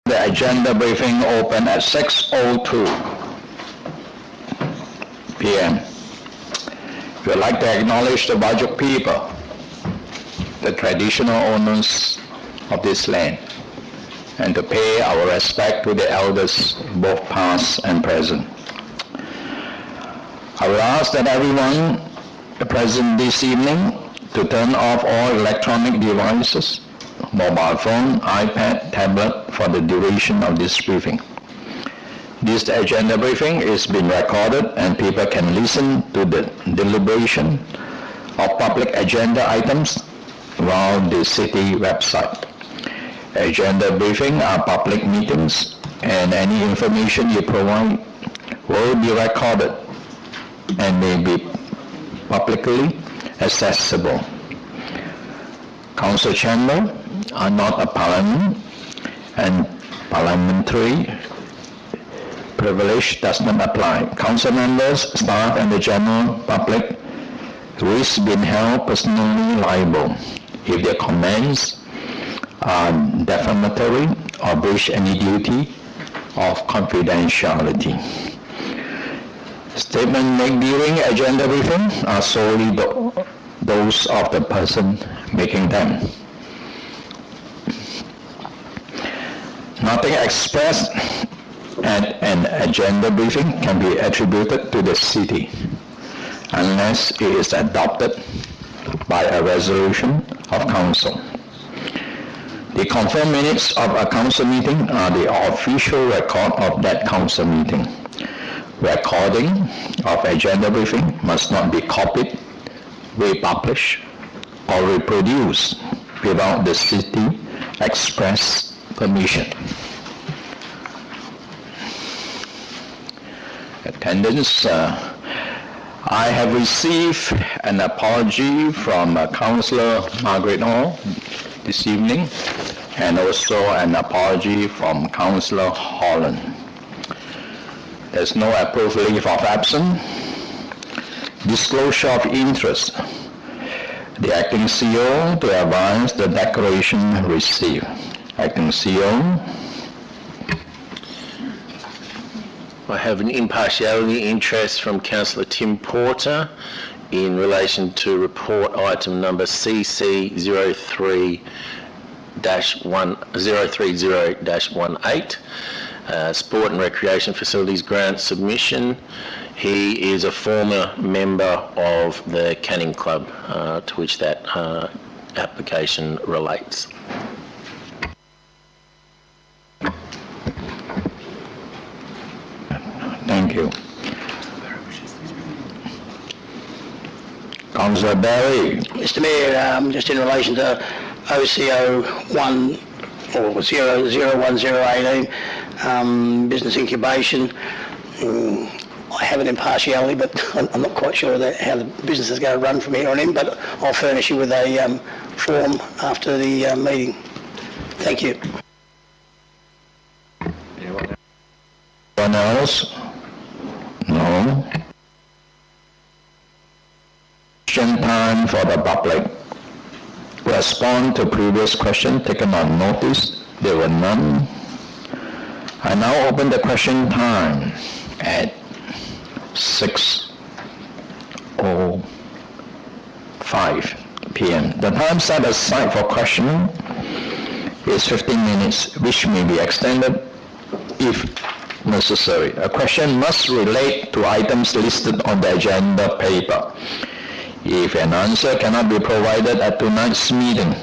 The agenda briefing opened at 6:02 p.m. We would like to acknowledge the Whadjuk people, the traditional owners of this land, and to pay our respect to the elders, both past and present. I will ask that everyone present this evening to turn off all electronic devices, mobile phone, iPad, tablet, for the duration of this briefing. This agenda briefing is being recorded and people can listen to the deliberation of public agenda items via the city website. Agenda briefing are public meetings and any information you provide will be recorded and may be publicly accessible. Council chamber are not a parliament, and parliamentary privilege does not apply. Council members, staff, and the general public risk being held personally liable if their comments are defamatory or breach any duty of confidentiality. Statements made during agenda briefing are solely those of the person making them. Nothing expressed at an agenda briefing can be attributed to the city unless it is adopted by a resolution of council. The confirmed minutes of a council meeting are the official record of that council meeting. Recording of agenda briefing must not be copied, republished, or reproduced without the city express permission. Attendance. I have received an apology from Councillor Margaret Hall this evening and also an apology from Councillor Holland. There's no approved leave of absence. Disclosure of interest. The acting CEO to advise the declaration received. Acting CEO. I have an impartiality interest from Councillor Tim Porter in relation to report item number CC030-18, Sport and Recreation Facilities Grant Submission. He is a former member of the Canning Club to which that application relates. Thank you. Councillor Barry. Mr Mayor, just in relation to OCO 1 or 01018, business incubation, I have an impartiality, but I'm not quite sure how the business is going to run from here on in, but I'll furnish you with a form after the meeting. Thank you. Anyone else? No. Question time for the public. Respond to previous question taken on notice. There were none. I now open the question time at 6:05 p.m. The time set aside for questioning is 15 minutes, which may be extended if necessary. A question must relate to items listed on the agenda paper. If an answer cannot be provided at tonight's meeting,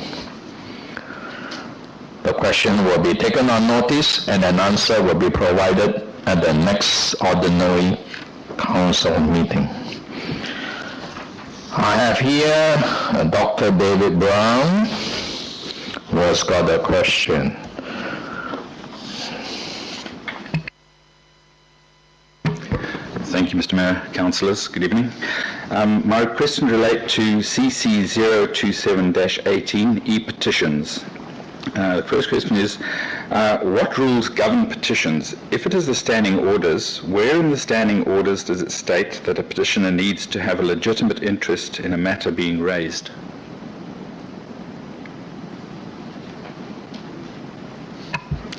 the question will be taken on notice and an answer will be provided at the next ordinary council meeting. I have here Dr. David Brown, who has got a question. Thank you, Mr. Mayor, councillors. Good evening. My question relates to CC027-18 e-petitions. The first question is, what rules govern petitions? If it is the standing orders, where in the standing orders does it state that a petitioner needs to have a legitimate interest in a matter being raised?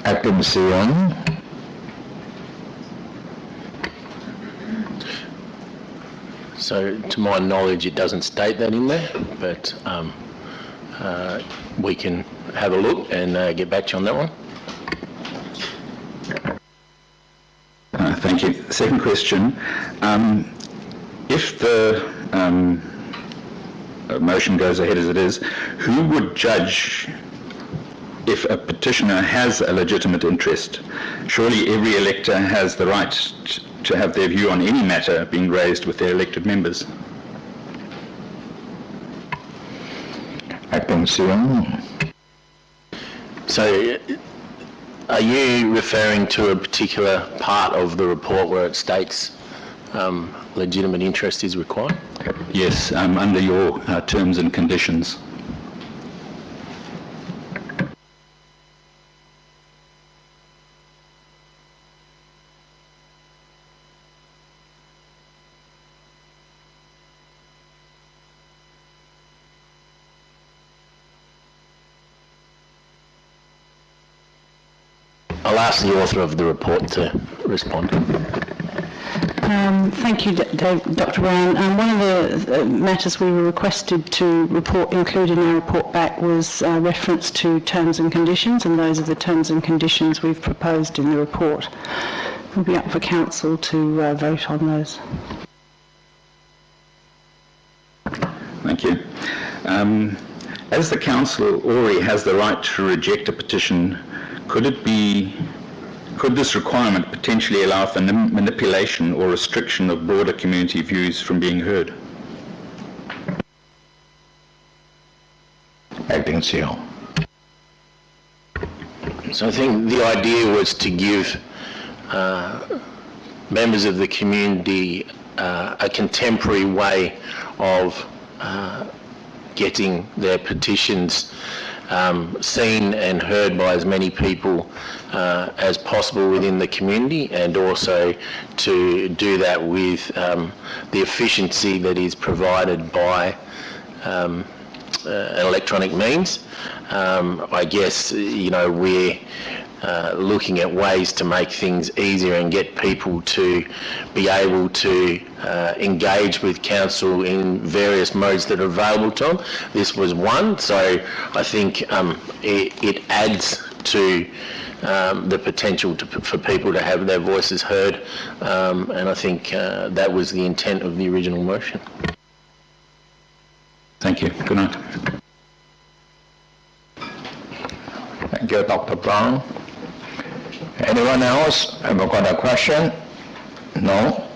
A Acting CEO. So, to my knowledge, it doesn't state that in there, but we can have a look and get back to you on that one. Thank you. Second question. If the motion goes ahead as it is, who would judge if a petitioner has a legitimate interest? Surely every elector has the right to have their view on any matter being raised with their elected members. Acting CEO. So, are you referring to a particular part of the report where it states legitimate interest is required? Yes, under your terms and conditions. I'll ask the author of the report to respond. Thank you, Dr. Brown. One of the matters we were requested to include in our report back was reference to terms and conditions, and those are the terms and conditions we've proposed in the report. It will be up for council to vote on those. Thank you. As the council already has the right to reject a petition, could this requirement potentially allow for manipulation or restriction of broader community views from being heard? Acting CEO. So I think the idea was to give members of the community a contemporary way of getting their petitions seen and heard by as many people as possible within the community, and also to do that with the efficiency that is provided by electronic means. I guess, we're looking at ways to make things easier and get people to be able to engage with council in various modes that are available to them. This was one, so I think it adds to the potential for people to have their voices heard, and I think that was the intent of the original motion. Thank you. Good night. Thank you, Dr. Brown. Anyone else have got a question? No?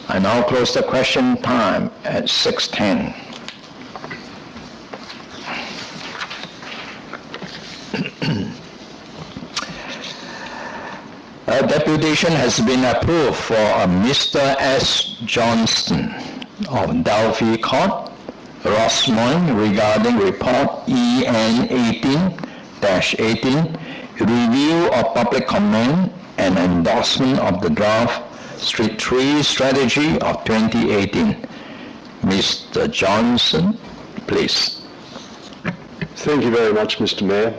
I now close the question time at 6:10. A deputation has been approved for Mr. S. Johnston of Delphi Court, Rossmoyne, regarding report EN 18-18, review of public comment and endorsement of the draft Street Tree Strategy of 2018. Mr. Johnson, please. Thank you very much, Mr. Mayor.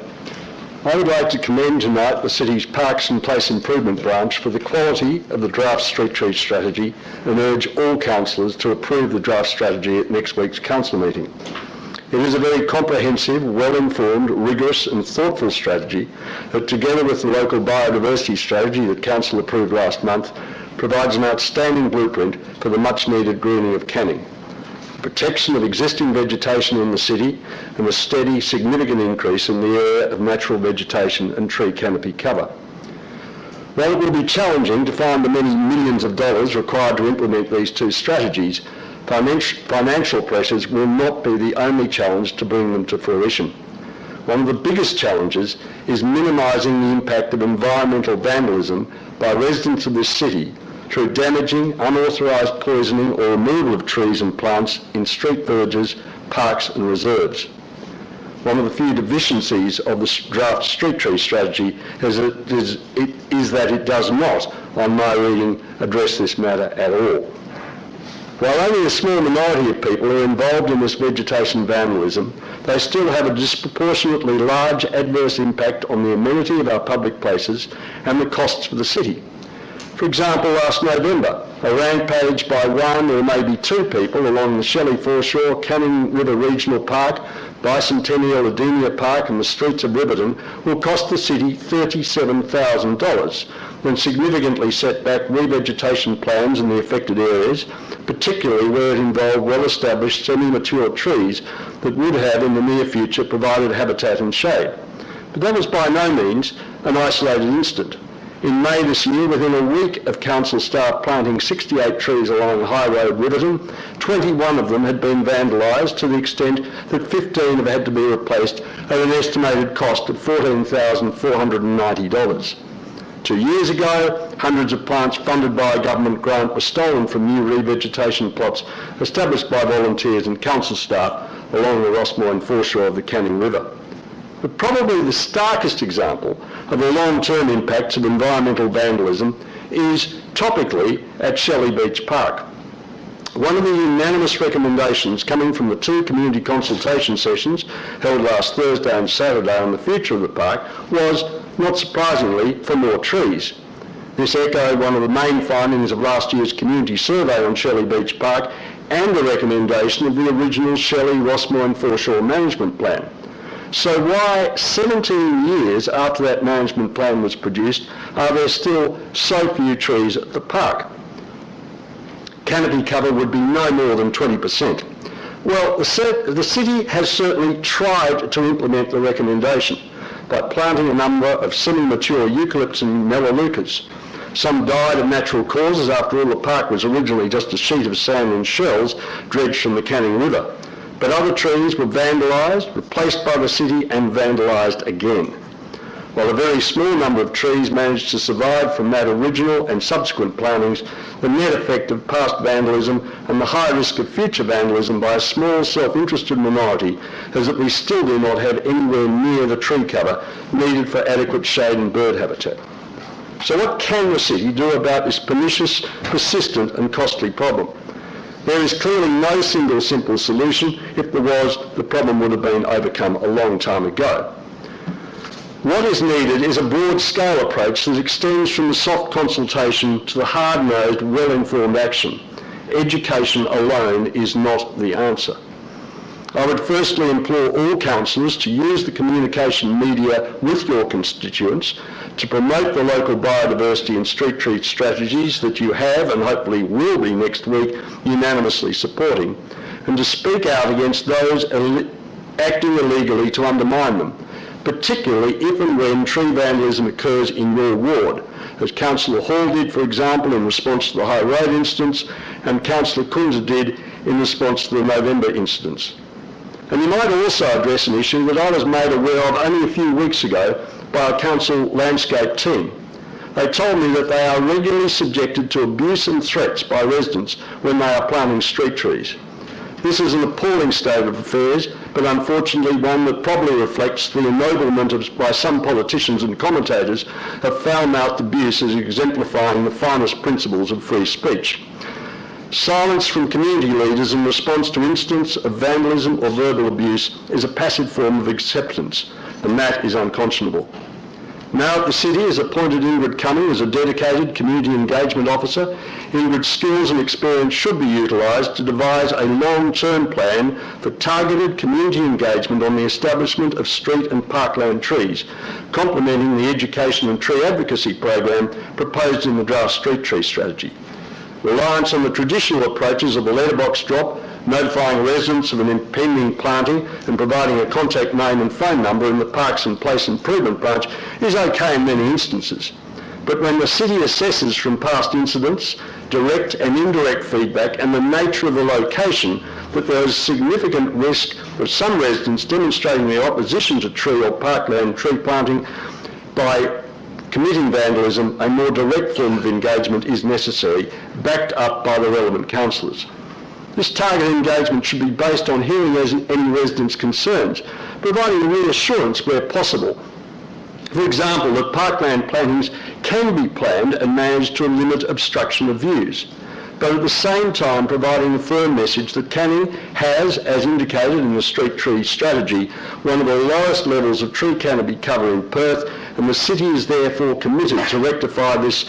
I would like to commend tonight the City's Parks and Place Improvement Branch for the quality of the draft Street Tree Strategy, and urge all councillors to approve the draft strategy at next week's council meeting. It is a very comprehensive, well-informed, rigorous and thoughtful strategy that, together with the local biodiversity strategy that Council approved last month, provides an outstanding blueprint for the much-needed greening of Canning, protection of existing vegetation in the city, and a steady, significant increase in the area of natural vegetation and tree canopy cover. While it will be challenging to find the many millions of dollars required to implement these two strategies, financial pressures will not be the only challenge to bring them to fruition. One of the biggest challenges is minimising the impact of environmental vandalism by residents of this city through damaging, unauthorised poisoning or removal of trees and plants in street villages, parks and reserves. One of the few deficiencies of the draft Street Tree Strategy is that it does not, on my reading, address this matter at all. While only a small minority of people are involved in this vegetation vandalism, they still have a disproportionately large adverse impact on the amenity of our public places and the costs for the city. For example, last November, a rampage by one or maybe two people along the Shelley Foreshore, Canning River Regional Park, Bicentennial Adenia Park and the streets of Riverton will cost the city $37,000 when significantly set back revegetation plans in the affected areas, particularly where it involved well-established semi-mature trees that would have in the near future provided habitat and shade. But that was by no means an isolated incident. In May this year, within a week of council staff planting 68 trees along High Road, Riverton, 21 of them had been vandalised to the extent that 15 have had to be replaced at an estimated cost of $14,490. 2 years ago, hundreds of plants funded by a government grant were stolen from new revegetation plots established by volunteers and council staff along the Rossmoor and foreshore of the Canning River. But probably the starkest example of the long-term impacts of environmental vandalism is topically at Shelley Beach Park. One of the unanimous recommendations coming from the two community consultation sessions held last Thursday and Saturday on the future of the park was, not surprisingly, for more trees. This echoed one of the main findings of last year's community survey on Shelley Beach Park and the recommendation of the original Shelley, Rossmoor and Foreshore Management Plan. So why, 17 years after that management plan was produced, are there still so few trees at the park? Canopy cover would be no more than 20%. Well, the city has certainly tried to implement the recommendation by planting a number of semi-mature eucalypts and melaleucas. Some died of natural causes. After all, the park was originally just a sheet of sand and shells dredged from the Canning River. But other trees were vandalised, replaced by the city and vandalised again. While a very small number of trees managed to survive from that original and subsequent plantings, the net effect of past vandalism and the high risk of future vandalism by a small self-interested minority is that we still do not have anywhere near the tree cover needed for adequate shade and bird habitat. So what can the city do about this pernicious, persistent and costly problem? There is clearly no single simple solution. If there was, the problem would have been overcome a long time ago. What is needed is a broad-scale approach that extends from the soft consultation to the hard-nosed, well-informed action. Education alone is not the answer. I would firstly implore all councillors to use the communication media with your constituents to promote the local biodiversity and street tree strategies that you have and hopefully will be next week unanimously supporting, and to speak out against those acting illegally to undermine them, particularly if and when tree vandalism occurs in your ward, as Councillor Hall did, for example, in response to the High Road incidents, and Councillor Kunze did in response to the November incidents. And you might also address an issue that I was made aware of only a few weeks ago by our council landscape team. They told me that they are regularly subjected to abuse and threats by residents when they are planting street trees. This is an appalling state of affairs, but unfortunately one that probably reflects the ennoblement by some politicians and commentators of foul-mouthed abuse as exemplifying the finest principles of free speech. Silence from community leaders in response to incidents of vandalism or verbal abuse is a passive form of acceptance, and that is unconscionable. Now that the city has appointed Ingrid Cumming as a dedicated community engagement officer, Ingrid's skills and experience should be utilised to devise a long-term plan for targeted community engagement on the establishment of street and parkland trees, complementing the education and tree advocacy program proposed in the draft street tree strategy. Reliance on the traditional approaches of the letterbox drop, notifying residents of an impending planting and providing a contact name and phone number in the Parks and Place Improvement branch is okay in many instances. But when the city assesses from past incidents, direct and indirect feedback and the nature of the location that there is significant risk of some residents demonstrating their opposition to tree or parkland tree planting by committing vandalism, a more direct form of engagement is necessary, backed up by the relevant councillors. This targeted engagement should be based on hearing any residents' concerns, providing reassurance where possible. For example, that parkland plantings can be planned and managed to limit obstruction of views. but at the same time providing a firm message that Canning has, as indicated in the street tree strategy, one of the lowest levels of tree canopy cover in Perth, and the city is therefore committed to rectify this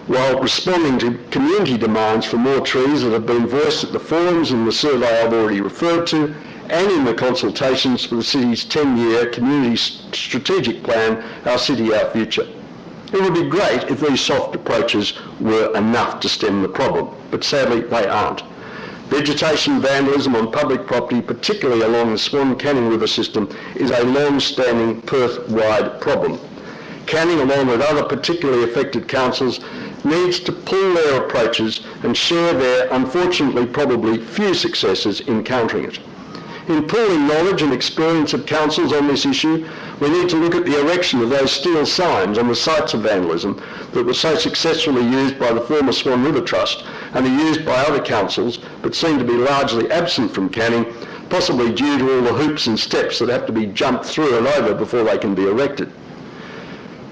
while responding to community demands for more trees that have been voiced at the forums and the survey I've already referred to, and in the consultations for the city's 10-year community strategic plan, Our City, Our Future. It would be great if these soft approaches were enough to stem the problem, but sadly they aren't. Vegetation vandalism on public property, particularly along the Swan Canning River system, is a long-standing Perth-wide problem. Canning, along with other particularly affected councils, needs to pool their approaches and share their, unfortunately, probably few successes in countering it. In pooling knowledge and experience of councils on this issue, we need to look at the erection of those steel signs on the sites of vandalism that were so successfully used by the former Swan River Trust and are used by other councils but seem to be largely absent from Canning, possibly due to all the hoops and steps that have to be jumped through and over before they can be erected.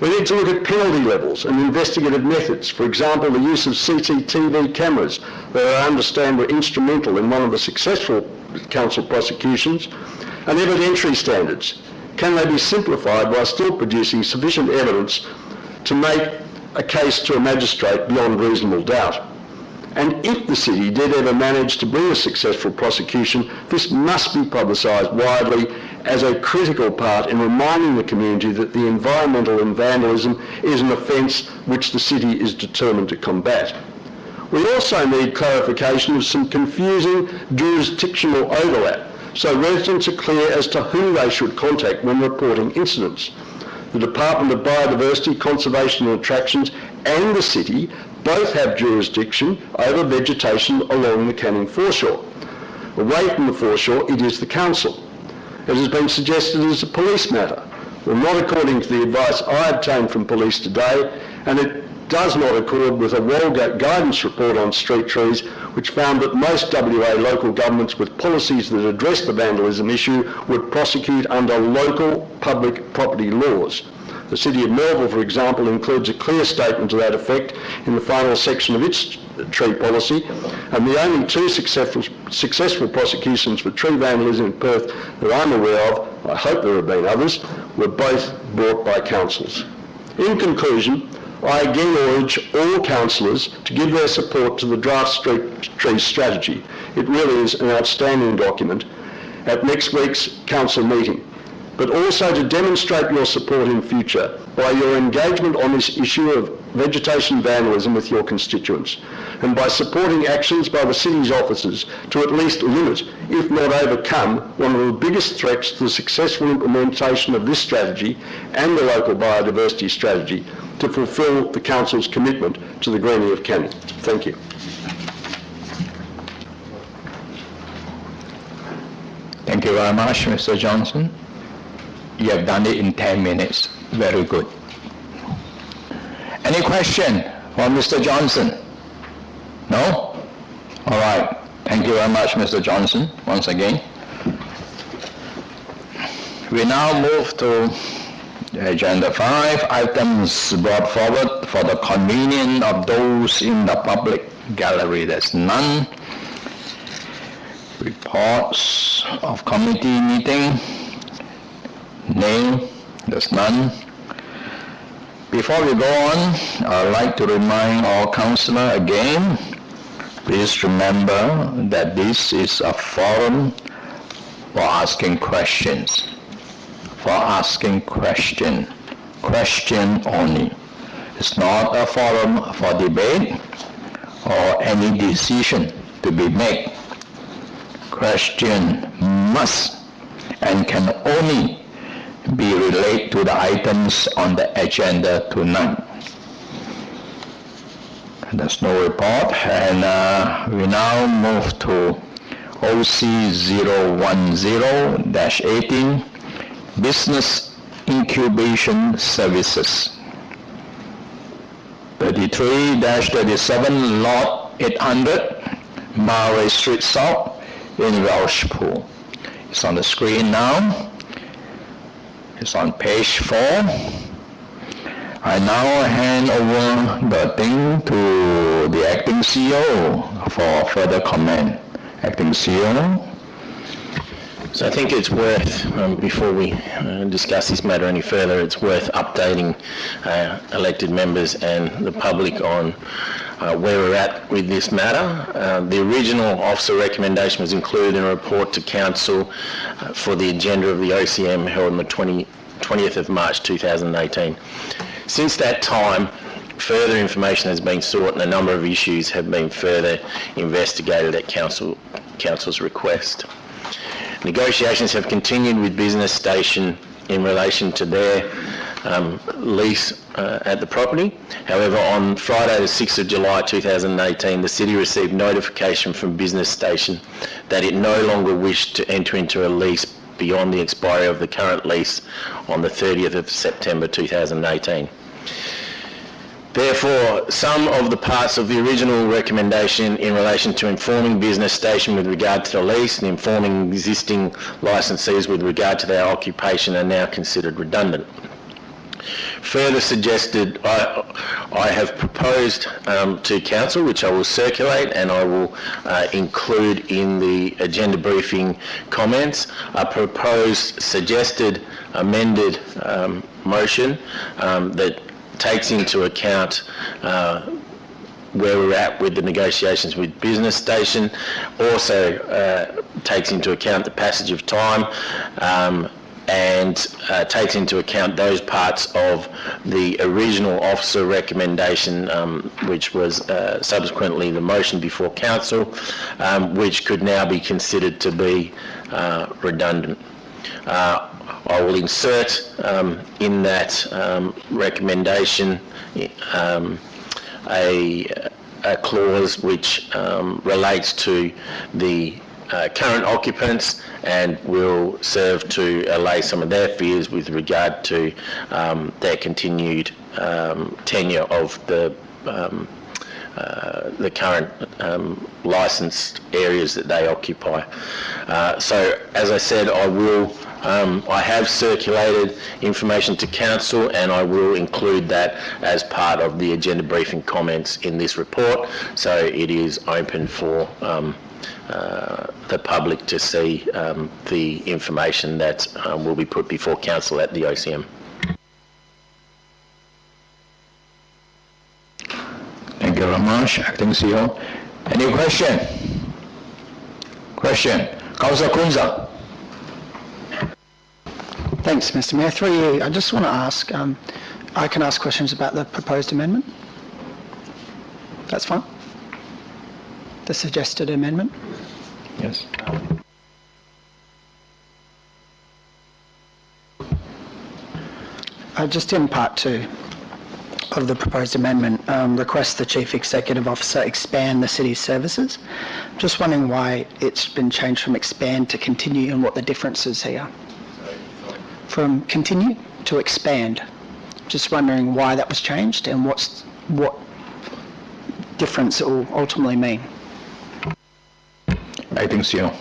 We need to look at penalty levels and investigative methods. For example, the use of CCTV cameras that I understand were instrumental in one of the successful council prosecutions, and evidentiary standards. Can they be simplified while still producing sufficient evidence to make a case to a magistrate beyond reasonable doubt? And if the city did ever manage to bring a successful prosecution, this must be publicised widely as a critical part in reminding the community that the environmental and vandalism is an offence which the city is determined to combat. We also need clarification of some confusing jurisdictional overlap, so residents are clear as to who they should contact when reporting incidents. The Department of Biodiversity, Conservation and Attractions and the city both have jurisdiction over vegetation along the Canning foreshore. Away from the foreshore, it is the council. It has been suggested as a police matter. Well, not according to the advice I obtained from police today, and it does not accord with a Walgett guidance report on street trees, which found that most WA local governments with policies that address the vandalism issue would prosecute under local public property laws. The City of Melville, for example, includes a clear statement to that effect in the final section of its tree policy, and the only two successful prosecutions for tree vandalism in Perth that I'm aware of, I hope there have been others, were both brought by councils. In conclusion, I again urge all councillors to give their support to the draft street tree strategy. It really is an outstanding document at next week's council meeting, but also to demonstrate your support in future by your engagement on this issue of vegetation vandalism with your constituents, and by supporting actions by the city's officers to at least limit, if not overcome, one of the biggest threats to the successful implementation of this strategy and the local biodiversity strategy to fulfil the council's commitment to the greening of Canning. Thank you. Thank you very much, Mr. Johnson. You have done it in 10 minutes. Very good. Any question for Mr. Johnson? No? All right. Thank you very much, Mr. Johnson, once again. We now move to Agenda 5, items brought forward for the convenience of those in the public gallery. There's none. Reports of committee meeting. Name. There's none. Before we go on, I'd like to remind all councillors again, please remember that this is a forum for asking questions. Question only. It's not a forum for debate or any decision to be made. Question must and can only be related to the items on the agenda tonight. There's no report, and we now move to OC 010-18, Business Incubation Services. 33-37 Lot 800, Murray Street South in Welshpool. It's on the screen now. It's on page 4. I now hand over the thing to the acting CEO for further comment. Acting CEO. So I think it's worth, before we discuss this matter any further, it's worth updating elected members and the public on where we're at with this matter. The original officer recommendation was included in a report to Council for the agenda of the OCM held on the 20th of March 2018. Since that time, further information has been sought and a number of issues have been further investigated at Council's request. Negotiations have continued with Business Station in relation to their lease at the property. However, on Friday the 6th of July 2018, the City received notification from Business Station that it no longer wished to enter into a lease beyond the expiry of the current lease on the 30th of September 2018. Therefore, some of the parts of the original recommendation in relation to informing Business Station with regard to the lease and informing existing licensees with regard to their occupation are now considered redundant. Further suggested, I have proposed to Council, which I will circulate and I will include in the agenda briefing comments, a proposed suggested amended motion that takes into account where we're at with the negotiations with Business Station, also takes into account the passage of time and takes into account those parts of the original officer recommendation which was subsequently the motion before Council, which could now be considered to be redundant. I will insert in that recommendation a clause which relates to the current occupants and will serve to allay some of their fears with regard to their continued tenure of the current licensed areas that they occupy. So, as I said, I have circulated information to Council and I will include that as part of the agenda briefing comments in this report, so it is open for the public to see the information that will be put before Council at the OCM. Thank you very much, Acting CEO. Any question? Councillor Kunza. Thanks, Mr. Mayor. Through you, I just want to ask, I can ask questions about the proposed amendment? That's fine? The suggested amendment? Yes. Just in part 2 of the proposed amendment, request the Chief Executive Officer expand the City's services. Just wondering why it's been changed from expand to continue and what the difference is here. From continue to expand. Just wondering why that was changed and what difference it will ultimately mean. Acting CEO.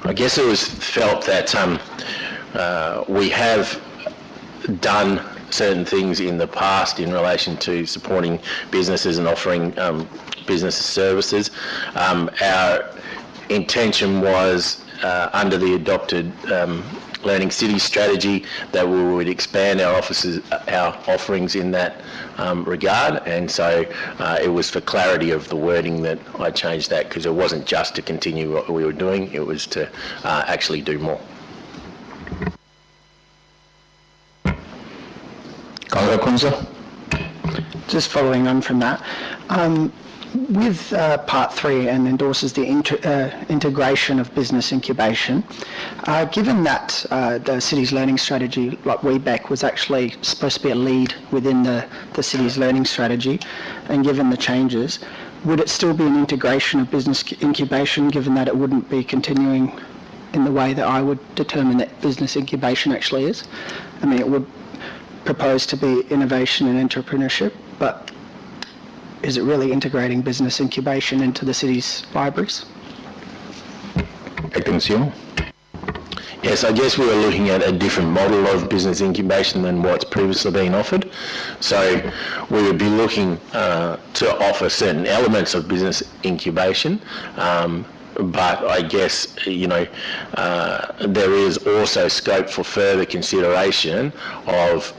I guess it was felt that we have done certain things in the past in relation to supporting businesses and offering business services. Our intention was under the adopted Learning City strategy that we would expand our offerings in that regard, and so it was for clarity of the wording that I changed that, because it wasn't just to continue what we were doing, it was to actually do more. Councillor Kunza. Just following on from that, with part 3 and endorses the integration of business incubation, given that the City's learning strategy, like WeBack, was actually supposed to be a lead within the City's learning strategy, and given the changes, would it still be an integration of business incubation, given that it wouldn't be continuing in the way that I would determine that business incubation actually is? I mean, it would propose to be innovation and entrepreneurship, but is it really integrating business incubation into the City's libraries? Acting CEO. Yes, I guess we were looking at a different model of business incubation than what's previously been offered. So we would be looking to offer certain elements of business incubation, but I guess, there is also scope for further consideration of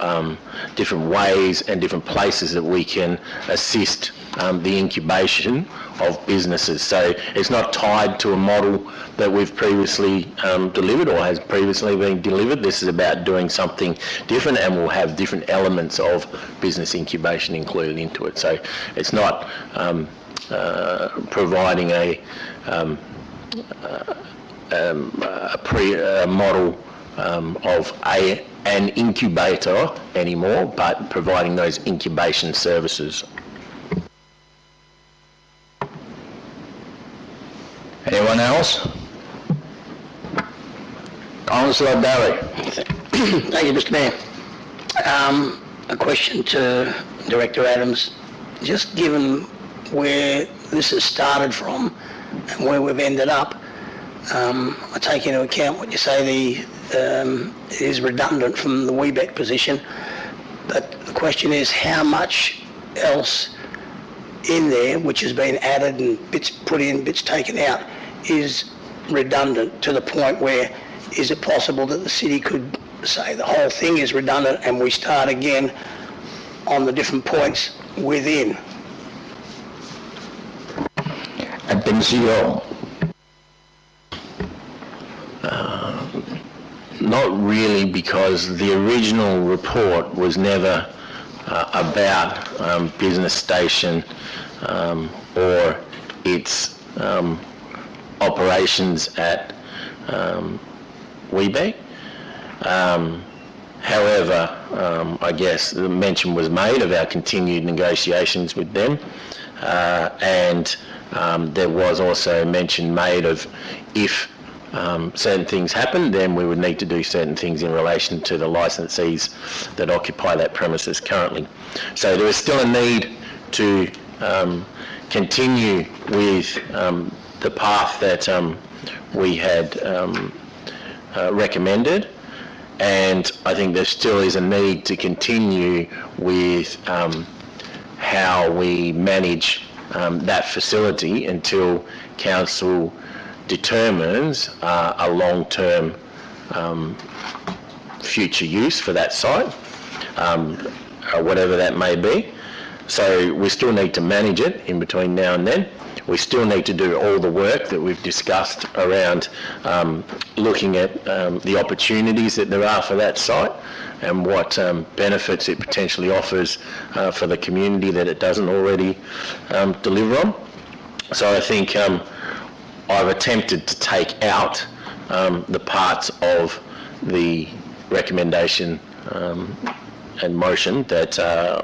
different ways and different places that we can assist the incubation of businesses. So it's not tied to a model that we've previously delivered or has previously been delivered. This is about doing something different, and we'll have different elements of business incubation included into it. So it's not providing a model of an incubator anymore, but providing those incubation services. Anyone else? Councillor Barry. Thank you, Mr. Mayor. A question to Director Adams. Just given where this has started from and where we've ended up, I take into account what you say it is redundant from the WeBet position, but the question is how much else in there, which has been added and bits put in, bits taken out, is redundant to the point where is it possible that the city could say the whole thing is redundant and we start again on the different points within? Acting CEO. Not really, because the original report was never about Business Station or its operations at WeBet. However, I guess the mention was made of our continued negotiations with them, and there was also mention made of if certain things happen, then we would need to do certain things in relation to the licensees that occupy that premises currently. So there is still a need to continue with the path that we had recommended, and I think there still is a need to continue with how we manage that facility until council determines a long-term future use for that site, whatever that may be. So we still need to manage it in between now and then. We still need to do all the work that we've discussed around looking at the opportunities that there are for that site and what benefits it potentially offers for the community that it doesn't already deliver on. So I think I've attempted to take out the parts of the recommendation and motion that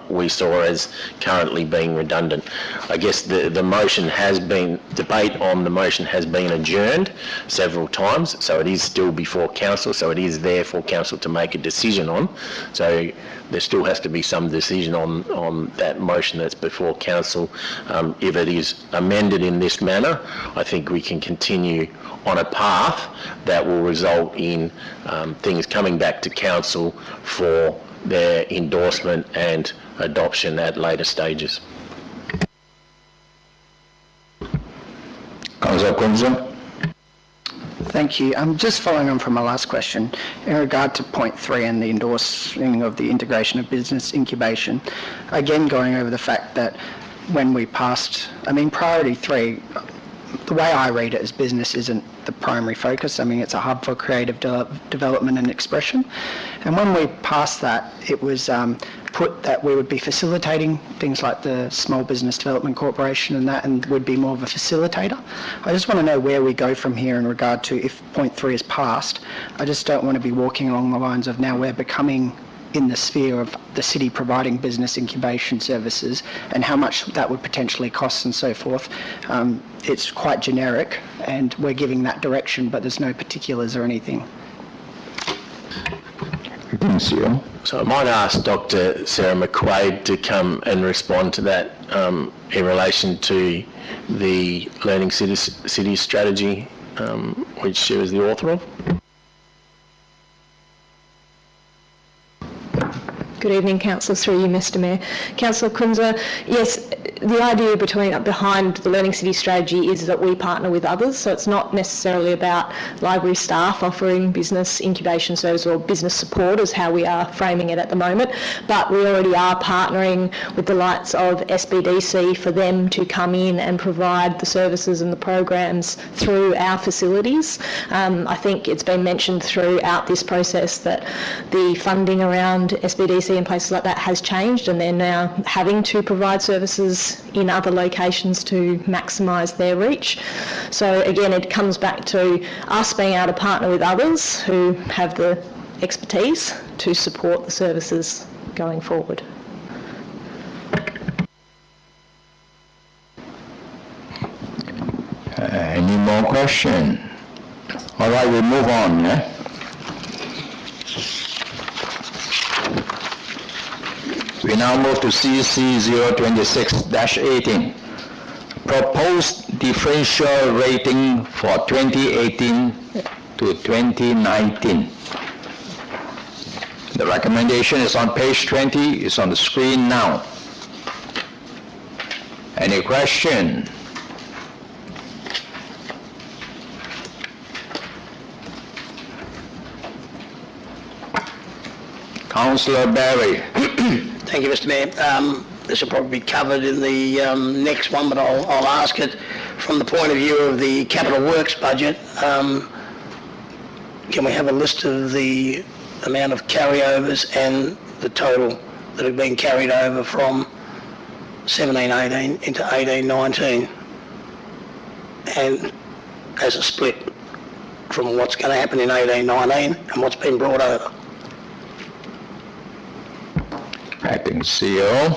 we saw as currently being redundant. I guess the motion has been, debate on the motion has been adjourned several times, so it is still before council, so it is there for council to make a decision on. So there still has to be some decision on that motion that's before council. If it is amended in this manner, I think we can continue on a path that will result in things coming back to council for their endorsement and adoption at later stages. Councillor Kunzle. Thank you. Just following on from my last question, in regard to point 3 and the endorsing of the integration of business incubation, again going over the fact that when we passed, priority 3, the way I read it is business isn't the primary focus. It's a hub for creative development and expression. And when we passed that, it was put that we would be facilitating things like the Small Business Development Corporation and would be more of a facilitator. I just want to know where we go from here in regard to if point 3 is passed. I just don't want to be walking along the lines of now we're becoming in the sphere of the city providing business incubation services and how much that would potentially cost and so forth. It's quite generic and we're giving that direction, but there's no particulars or anything. So I might ask Dr. Sarah McQuaid to come and respond to that in relation to the Learning Cities strategy, which she was the author of. Good evening, Councillors, through you, Mr Mayor. Councillor Kunza, yes, the idea behind the Learning City strategy is that we partner with others, so it's not necessarily about library staff offering business incubation service or business support is how we are framing it at the moment, but we already are partnering with the likes of SBDC for them to come in and provide the services and the programs through our facilities. I think it's been mentioned throughout this process that the funding around SBDC and places like that has changed, and they're now having to provide services in other locations to maximise their reach. So again, it comes back to us being able to partner with others who have the expertise to support the services going forward. Any more question? All right, we move on. Yeah? We now move to CC 026-18. Proposed differential rating for 2018 to 2019. The recommendation is on page 20. It's on the screen now. Any question? Councillor Barry. Thank you, Mr Mayor. This will probably be covered in the next one, but I'll ask it from the point of view of the capital works budget. Can we have a list of the amount of carryovers and the total that have been carried over from 17-18 into 18-19, and as a split from what's going to happen in 18-19 and what's been brought over? Acting CEO.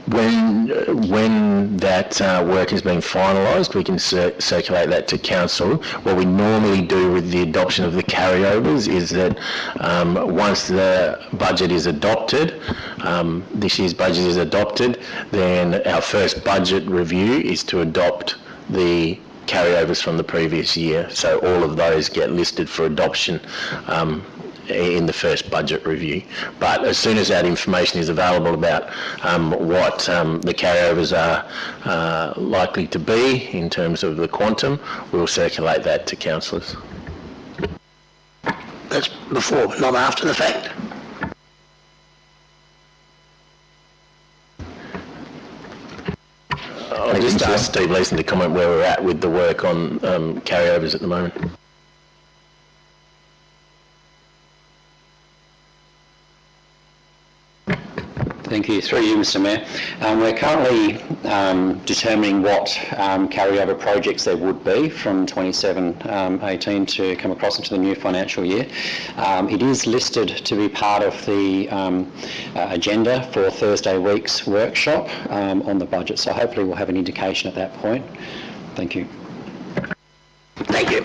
When that work has been finalised, we can circulate that to council. What we normally do with the adoption of the carryovers is that once the budget is adopted, this year's budget is adopted, then our first budget review is to adopt the carryovers from the previous year. So all of those get listed for adoption in the first budget review. But as soon as that information is available about what the carryovers are likely to be in terms of the quantum, we'll circulate that to councillors. That's before, but not after the fact. I'll just ask Steve Leeson to comment where we're at with the work on carryovers at the moment. Thank you. Through you, Mr Mayor. We're currently determining what carryover projects there would be from 27-18 to come across into the new financial year. It is listed to be part of the agenda for Thursday week's workshop on the budget, so hopefully we'll have an indication at that point. Thank you. Thank you.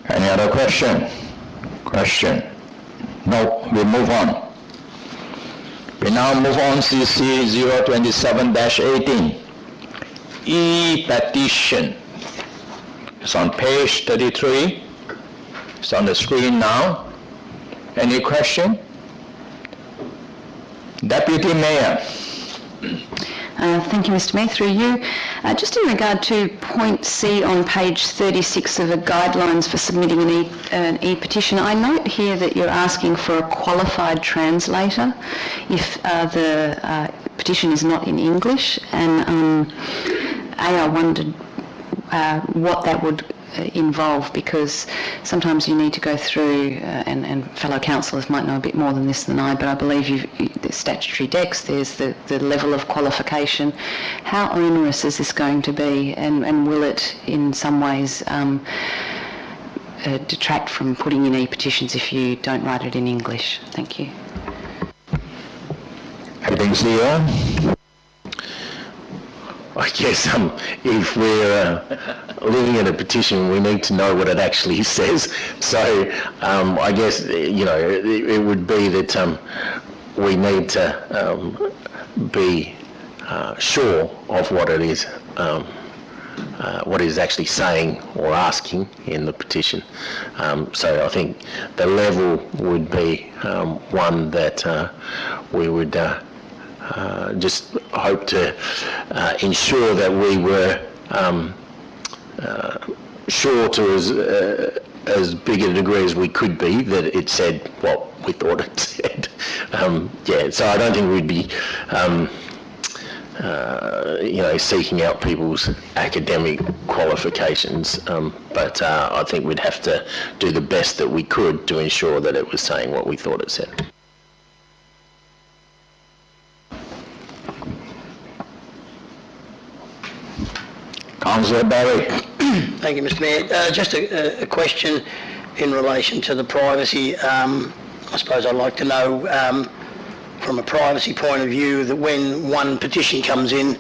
Any other question? No, we move on. We now move on CC 027-18. E-petition. It's on page 33. It's on the screen now. Any question? Deputy Mayor. Thank you, Mr Mayor. Through you. Just in regard to point C on page 36 of the guidelines for submitting an e-petition, I note here that you're asking for a qualified translator if the petition is not in English, and I wondered what that would involve, because sometimes you need to go through, and fellow councillors might know a bit more than this than I, but I believe the statutory decks, there's the level of qualification. How onerous is this going to be, and will it in some ways detract from putting in e-petitions if you don't write it in English? Thank you. Acting CEO. I guess if we're looking at a petition, we need to know what it actually says. So I guess, it would be that we need to be sure of what it is what is actually saying or asking in the petition. So I think the level would be one that we would just hope to ensure that we were sure to as big a degree as we could be that it said what we thought it said. So I don't think we'd be seeking out people's academic qualifications, but I think we'd have to do the best that we could to ensure that it was saying what we thought it said. Councillor Barry. Thank you, Mr Mayor. Just a question in relation to the privacy. I suppose I'd like to know from a privacy point of view that when one petition comes in,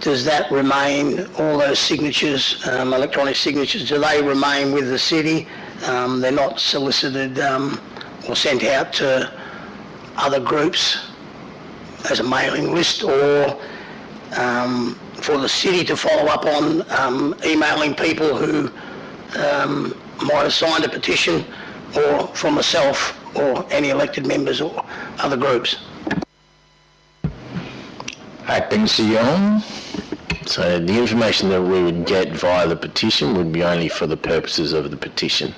does that remain, all those signatures, electronic signatures, do they remain with the city? They're not solicited or sent out to other groups as a mailing list, or for the city to follow up on emailing people who might have signed a petition, or from myself or any elected members or other groups? Acting CEO. So the information that we would get via the petition would be only for the purposes of the petition.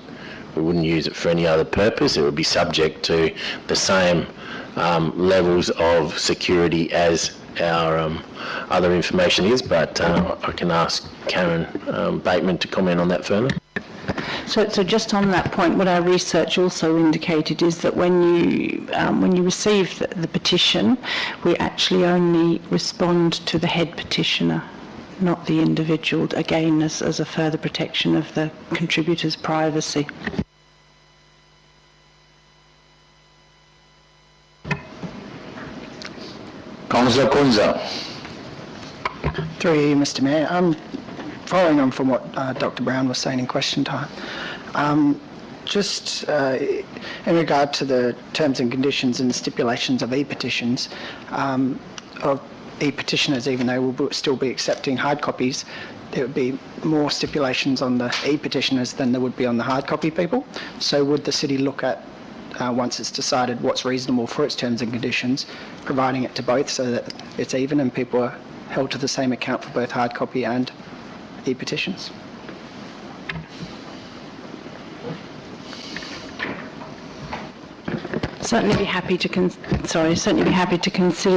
We wouldn't use it for any other purpose. It would be subject to the same levels of security as our other information is, but I can ask Karen Bateman to comment on that further. So just on that point, what our research also indicated is that when you receive the petition, we actually only respond to the head petitioner, not the individual, again as a further protection of the contributor's privacy. Councillor Kunza. Through you, Mr Mayor. Following on from what Dr Brown was saying in question time, just in regard to the terms and conditions and the stipulations of e-petitions, of e-petitioners, even though we'll still be accepting hard copies, there would be more stipulations on the e-petitioners than there would be on the hard copy people. So would the city look at, once it's decided what's reasonable for its terms and conditions, providing it to both so that it's even and people are held to the same account for both hard copy and e-petitions? Certainly be happy to consider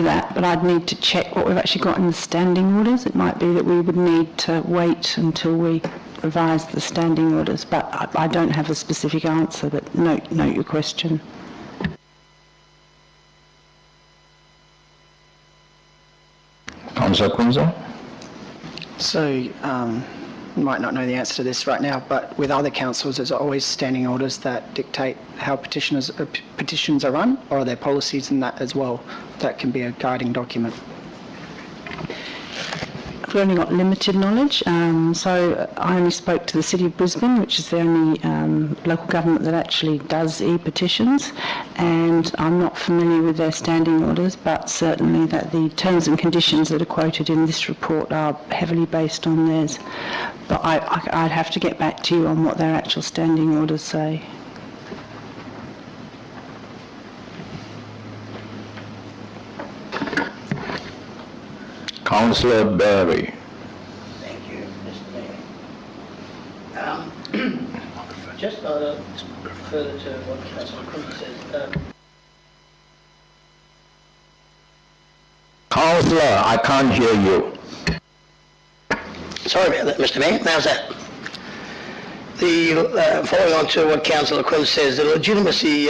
that, but I'd need to check what we've actually got in the standing orders. It might be that we would need to wait until we revise the standing orders, but I don't have a specific answer, but note your question. Councillor Kunza. So, you might not know the answer to this right now, but with other councils, there's always standing orders that dictate how petitions are run, or are there policies in that as well that can be a guiding document? I've only got limited knowledge, so I only spoke to the City of Brisbane, which is the only local government that actually does e-petitions, and I'm not familiar with their standing orders, but certainly that the terms and conditions that are quoted in this report are heavily based on theirs. But I'd have to get back to you on what their actual standing orders say. Councillor Barry. Thank you, Mr Mayor. Just further to what Councillor Kunza says. Councillor, I can't hear you. Sorry about that, Mr Mayor. How's that? Following on to what Councillor Kunza says, the legitimacy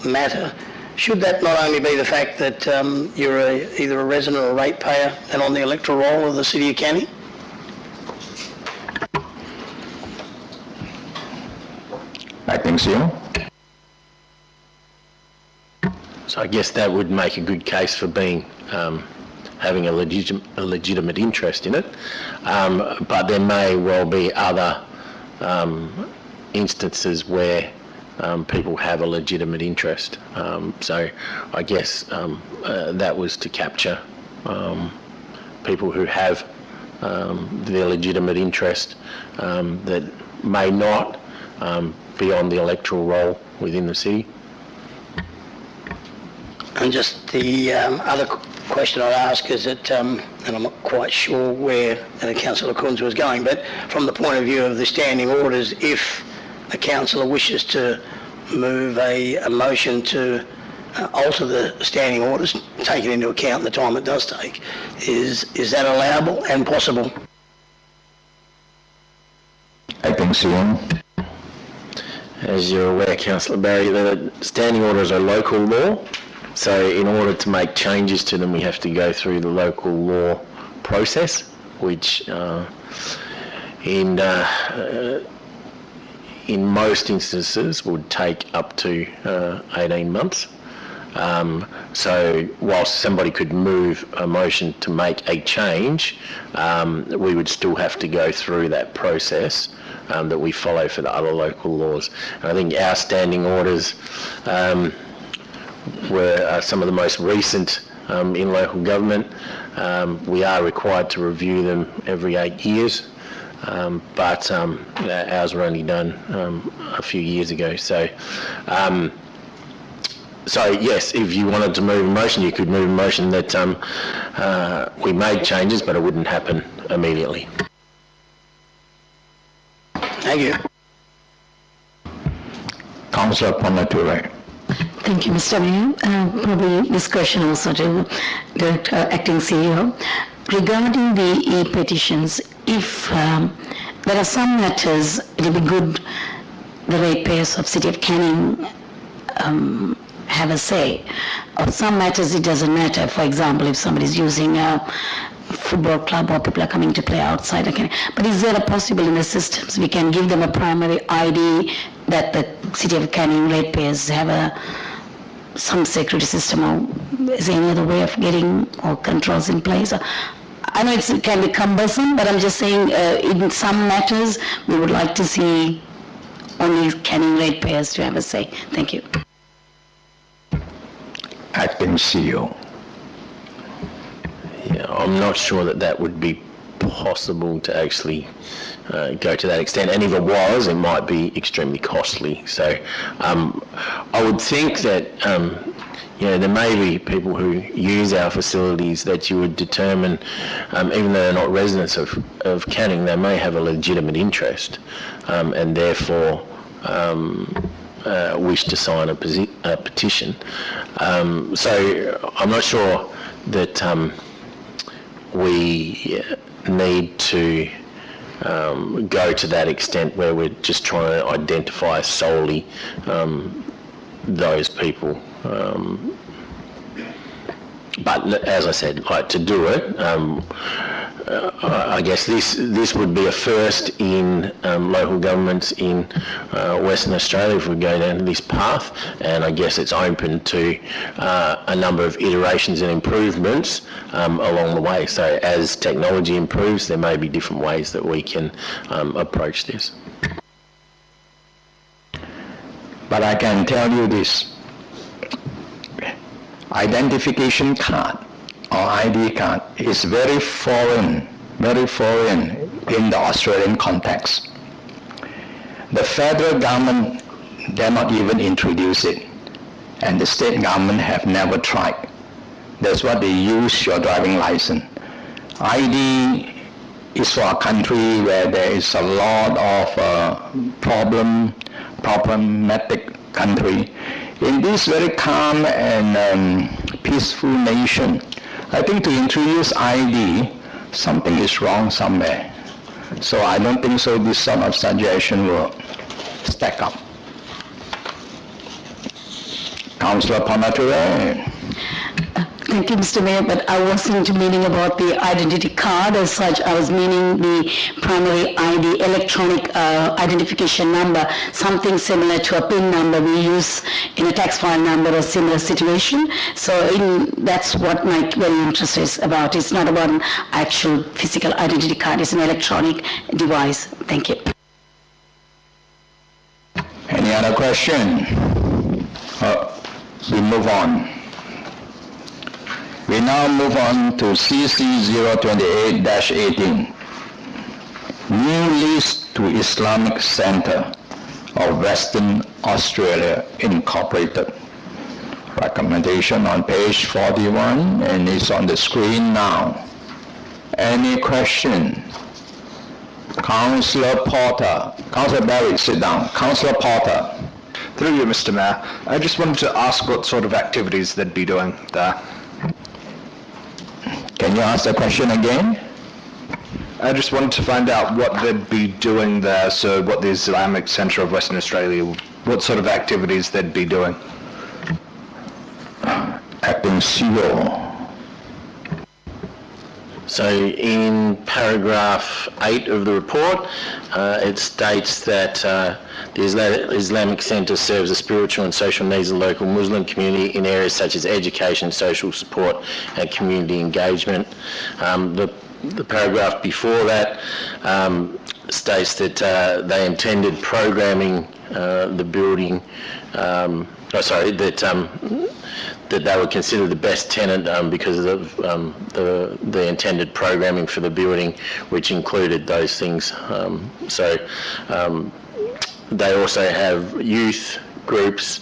matter, should that not only be the fact that you're either a resident or a ratepayer and on the electoral roll of the City of Canning? I think so. So I guess that would make a good case for being having a legitimate interest in it, but there may well be other instances where people have a legitimate interest. So I guess that was to capture people who have their legitimate interest that may not be on the electoral roll within the city. And just the other question I'd ask is that, and I'm not quite sure where Councillor Kunz was going, but from the point of view of the standing orders, if a councillor wishes to move a motion to alter the standing orders, taking into account the time it does take, is that allowable and possible? Acting CEO. As you're aware, Councillor Barry, the standing orders are local law, so in order to make changes to them we have to go through the local law process, which in most instances would take up to 18 months. So whilst somebody could move a motion to make a change, we would still have to go through that process that we follow for the other local laws. And I think our standing orders were some of the most recent in local government. We are required to review them every 8 years, but ours were only done a few years ago. So yes, if you wanted to move a motion, you could move a motion that we made changes, but it wouldn't happen immediately. Thank you. Councillor Panature. Thank you, Mr. Mayor. Probably this question also to Director, Acting CEO. Regarding the e-petitions, if there are some matters, it will be good the ratepayers of City of Canning have a say. Of some matters it doesn't matter. For example, if somebody is using a football club or people are coming to play outside, okay. But is there a possible in the systems we can give them a primary ID that the City of Canning ratepayers have some security system, or is there any other way of getting or controls in place? I know it can be cumbersome, but I'm just saying in some matters we would like to see only Canning ratepayers to have a say. Thank you. Acting CEO. Yeah, I'm not sure that would be possible to actually go to that extent, and if it was, it might be extremely costly. So I would think that there may be people who use our facilities that you would determine, even though they're not residents of Canning, they may have a legitimate interest and therefore wish to sign a petition. So I'm not sure that we need to go to that extent where we're just trying to identify solely those people. But as I said, like, to do it, I guess this would be a first in local governments in Western Australia if we go down this path, and I guess it's open to a number of iterations and improvements along the way. So as technology improves, there may be different ways that we can approach this. But I can tell you this. Identification card or ID card is very foreign in the Australian context. The federal government dare not even introduce it, and the state government have never tried. That's what they use your driving license. ID is for a country where there is a lot of problematic country. In this very calm and peaceful nation, I think to introduce ID, something is wrong somewhere. So I don't think so this sort of suggestion will stack up. Councillor Panature. Thank you, Mr. Mayor, but I wasn't meaning about the identity card as such. I was meaning the primary ID, electronic identification number, something similar to a PIN number we use in a tax file number or similar situation. So that's what my very interest is about. It's not about an actual physical identity card. It's an electronic device. Thank you. Any other question? We move on. We now move on to CC 028-18. lease to Islamic Centre of Western Australia Incorporated. Recommendation on page 41 and it's on the screen now. Any question? Councillor Porter. Councillor Barry, sit down. Councillor Porter. Through you, Mr. Mayor, I just wanted to ask what sort of activities they'd be doing there. Can you ask the question again? I just wanted to find out what they'd be doing there, so what the Islamic Centre of Western Australia, what sort of activities they'd be doing. Acting CEO. So in paragraph 8 of the report, it states that the Islamic Centre serves the spiritual and social needs of the local Muslim community in areas such as education, social support and community engagement. The paragraph before that states that they intended programming the building, that they would consider the best tenant because of the intended programming for the building, which included those things. They also have youth groups,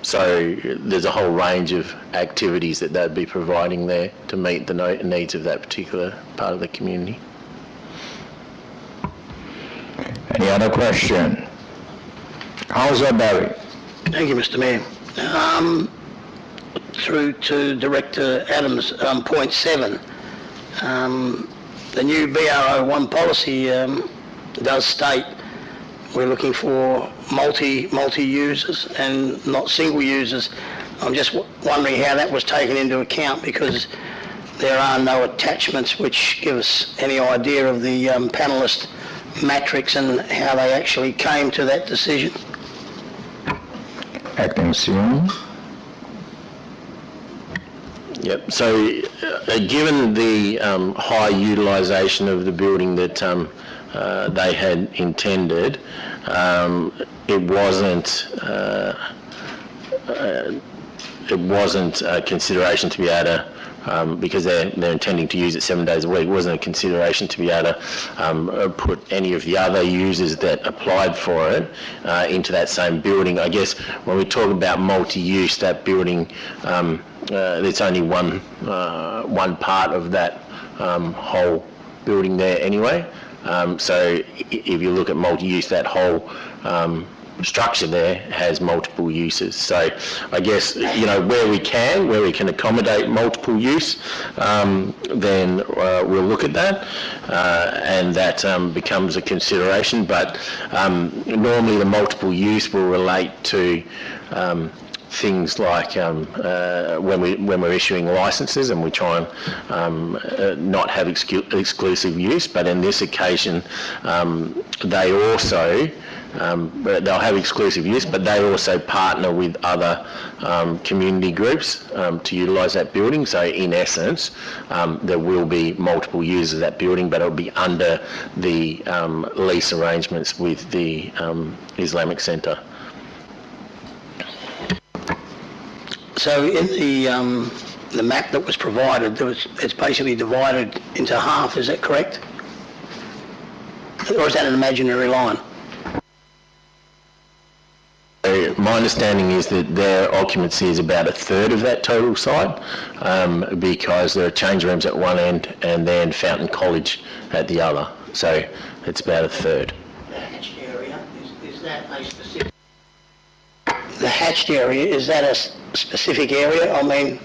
so there's a whole range of activities that they'd be providing there to meet the needs of that particular part of the community. Any other question? Councillor Barry. Thank you, Mr. Mayor. Through to Director Adams, point 7. The new BRO1 policy does state we're looking for multi-users and not single users. I'm just wondering how that was taken into account, because there are no attachments which give us any idea of the panellist matrix and how they actually came to that decision. Acting CEO. Yep. So, given the high utilisation of the building that they had intended, it wasn't a consideration to be able to, because they're intending to use it 7 days a week, it wasn't a consideration to be able to put any of the other users that applied for it into that same building. I guess when we talk about multi-use, that building, it's only one part of that whole building there anyway. So if you look at multi-use, that whole structure there has multiple uses. So I guess, where we can accommodate multiple use, then we'll look at that, and that becomes a consideration. But normally the multiple use will relate to things like when we're issuing licences, and we try and not have exclusive use. But in this occasion, they also they'll have exclusive use, but they also partner with other community groups to utilise that building. So in essence, there will be multiple users of that building, but it'll be under the lease arrangements with the Islamic Centre. So in the map that was provided, it's basically divided into half, is that correct? Or is that an imaginary line? My understanding is that their occupancy is about a third of that total site, because there are change rooms at one end and then Fountain College at the other. So it's about a third. The hatched area, is that a specific... The hatched area, is that a specific area? I mean,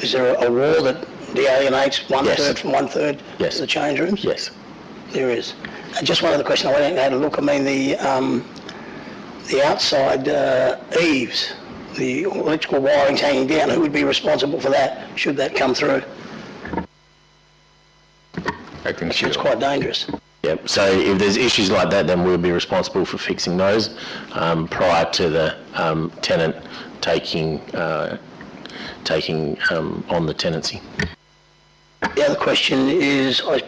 is there a wall that alienates one-third from one-third to the change rooms? Yes. There is. And just one other question, I went out and had a look. I mean, the outside eaves, the electrical wiring's hanging down. Who would be responsible for that, should that come through? I think it's quite dangerous. Yep. So if there's issues like that, then we'll be responsible for fixing those prior to the tenant taking on the tenancy. The other question is, I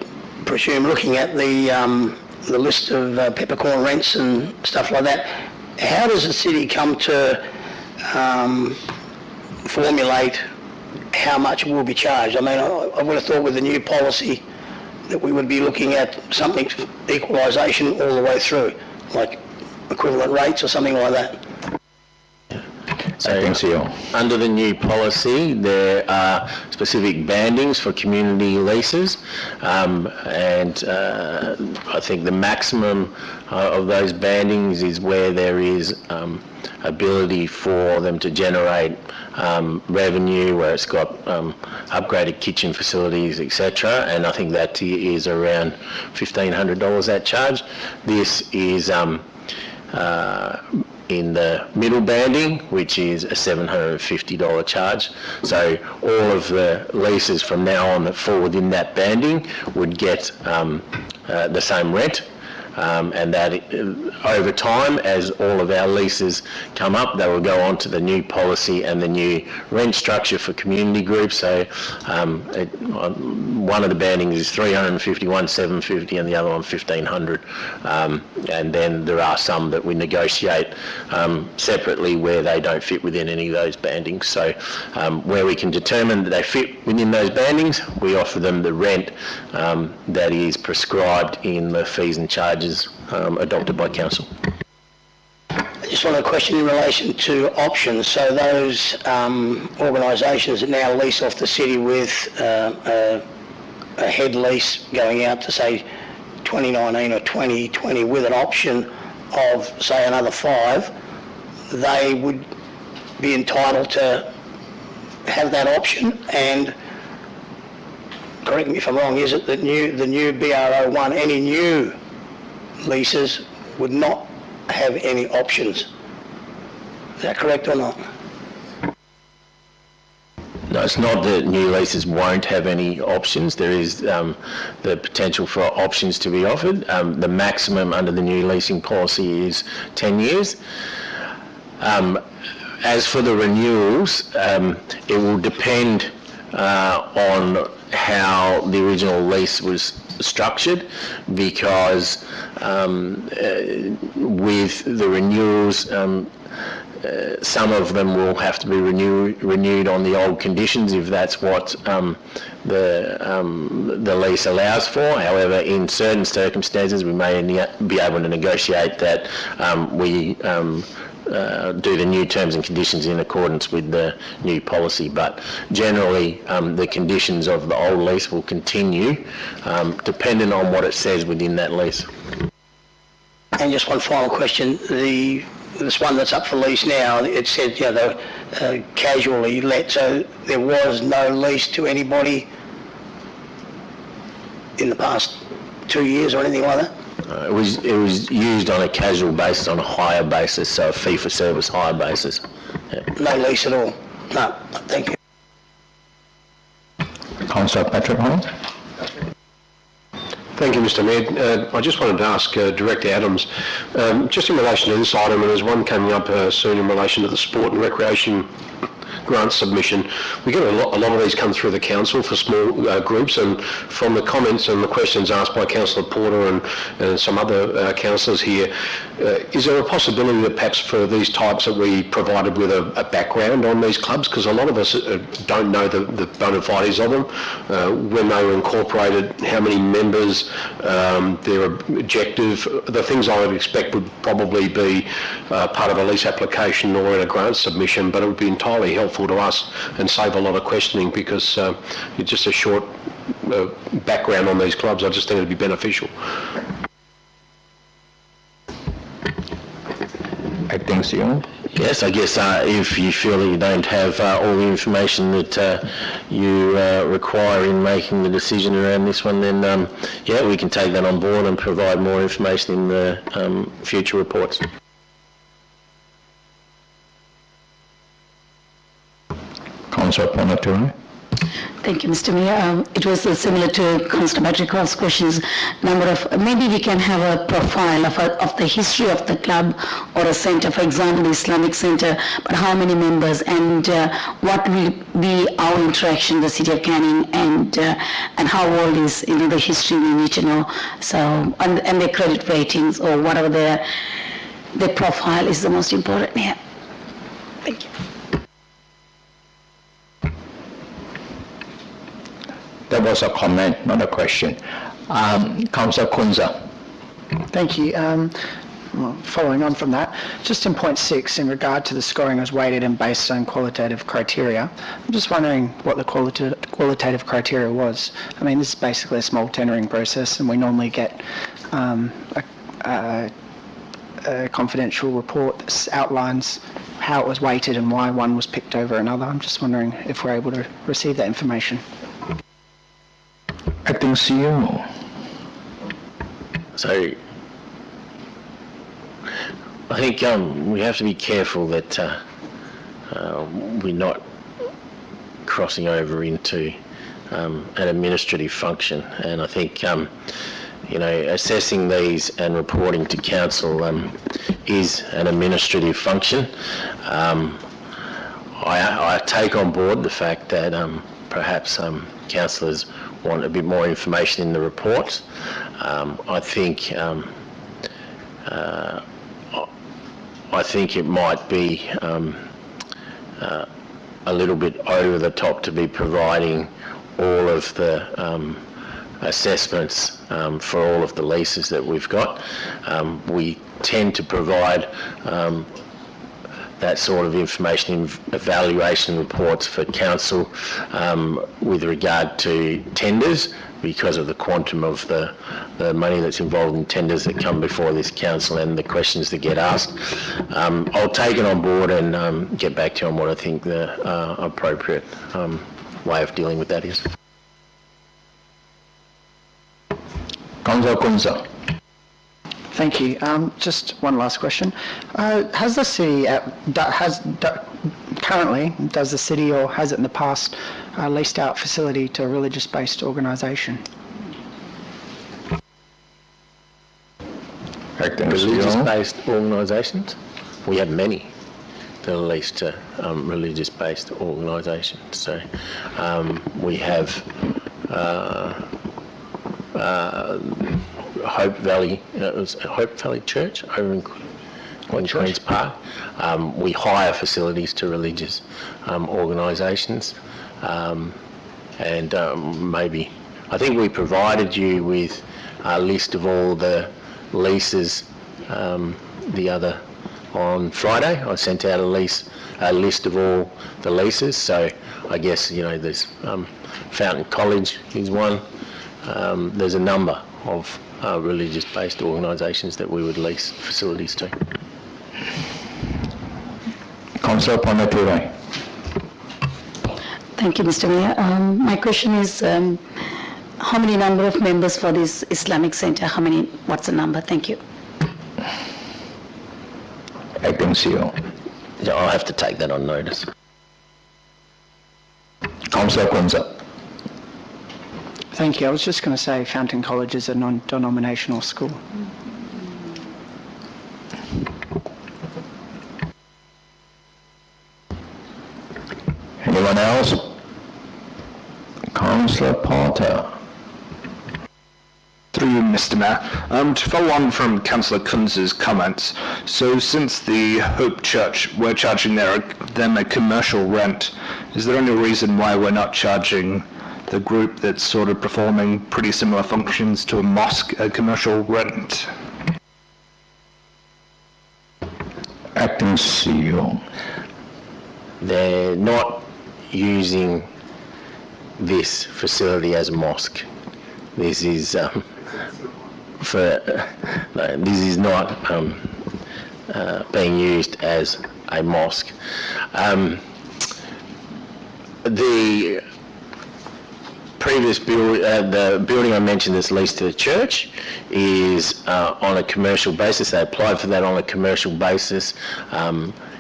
presume, looking at the list of peppercorn rents and stuff like that, how does the city come to formulate how much will be charged? I mean, I would have thought with the new policy that we would be looking at something, equalisation all the way through, like equivalent rates or something like that? So, I think so. under the new policy, there are specific bandings for community leases, and I think the maximum of those bandings is where there is ability for them to generate revenue, where it's got upgraded kitchen facilities, etc. And I think that is around $1,500 that charge. This is in the middle banding, which is a $750 charge. So all of the leases from now on that fall within that banding would get the same rent. And that over time, as all of our leases come up, they will go on to the new policy and the new rent structure for community groups. So one of the bandings is $350, one $750, and the other one $1,500. And then there are some that we negotiate separately where they don't fit within any of those bandings. So where we can determine that they fit within those bandings, we offer them the rent that is prescribed in the fees and charges adopted by council. I just want a question in relation to options. So those organisations that now lease off the city with a head lease going out to say 2019 or 2020 with an option of say another 5, they would be entitled to have that option. And correct me if I'm wrong, is it that the new BR01, any new leases would not have any options? Is that correct or not? No, it's not that new leases won't have any options. There is the potential for options to be offered. The maximum under the new leasing policy is 10 years. As for the renewals, it will depend on how the original lease was structured, because with the renewals, some of them will have to be renewed on the old conditions if that's what the lease allows for. However, in certain circumstances, we may be able to negotiate that we do the new terms and conditions in accordance with the new policy. But generally, the conditions of the old lease will continue, depending on what it says within that lease. And just one final question. This one that's up for lease now, it said, you know, casually let, so there was no lease to anybody in the past 2 years or anything like that? It was used on a casual basis, on a hire basis, so a fee-for-service hire basis. Yeah. No lease at all? No. Thank you. Councillor Patrick Hall. Thank you, Mr Mayor. I just wanted to ask Director Adams, just in relation to this item, and there's one coming up soon in relation to the sport and recreation grant submission. We get a lot of these come through the council for small groups, and from the comments and the questions asked by Councillor Porter and some other councillors here, is there a possibility that perhaps for these types that we provided with a background on these clubs, because a lot of us don't know the bona fides of them, when they were incorporated, how many members, their objective, the things I would expect would probably be part of a lease application or in a grant submission, but it would be entirely helpful to us and save a lot of questioning, because it's just a short background on these clubs. I just think it would be beneficial. I think so. Yes, I guess if you feel that you don't have all the information that you require in making the decision around this one, then yeah, we can take that on board and provide more information in the future reports. Councillor Ponaturi. Thank you, Mr. Mayor. It was similar to Councillor Patrick Hall's questions. Maybe we can have a profile of the history of the club or a centre, for example, the Islamic Centre, but how many members and what will be our interaction with the City of Canning, and how old is the history we need to know. So and their credit ratings or whatever their profile is the most important here. Thank you. That was a comment, not a question. Councillor Kunza. Thank you. Well, following on from that, just in point 6, in regard to the scoring as weighted and based on qualitative criteria, I'm just wondering what the qualitative criteria was. I mean, this is basically a small tendering process, and we normally get a confidential report that outlines how it was weighted and why one was picked over another. I'm just wondering if we're able to receive that information. Acting CEO. So, I think we have to be careful that we're not crossing over into an administrative function, and I think assessing these and reporting to council is an administrative function. I take on board the fact that perhaps councillors want a bit more information in the report. I think it might be a little bit over the top to be providing all of the assessments for all of the leases that we've got. We tend to provide that sort of information in evaluation reports for council with regard to tenders, because of the quantum of the money that's involved in tenders that come before this council and the questions that get asked. I'll take it on board and get back to you on what I think the appropriate way of dealing with that is. Councillor Kunza. Thank you. Just one last question. Has the city, currently, does the city, or has it in the past, leased out facility to a religious-based organisation? Religious-based organisations? We have many that are leased to religious-based organisations. So we have Hope Valley Church over in Queen's Park. We hire facilities to religious organisations, and maybe I think we provided you with a list of all the leases on Friday. I sent out a list of all the leases. So I guess there's Fountain College is one. There's a number of religious-based organisations that we would lease facilities to. Councillor Ponnature. Thank you, Mr. Mayor. My question is, how many number of members for this Islamic Centre? What's the number? Thank you. Acting CEO. Yeah, I'll have to take that on notice. Councillor Kunza. Thank you. I was just going to say Fountain College is a non-denominational school. Anyone else? Councillor Porter. Through you, Mr. Mayor. To follow on from Councillor Kunz's comments, so since the Hope Church, we're charging them a commercial rent, is there any reason why we're not charging the group that's sort of performing pretty similar functions to a mosque a commercial rent? Acting CEO. They're not using this facility as a mosque. This is this is not being used as a mosque. The previous the building I mentioned that's leased to the church is on a commercial basis. They applied for that on a commercial basis.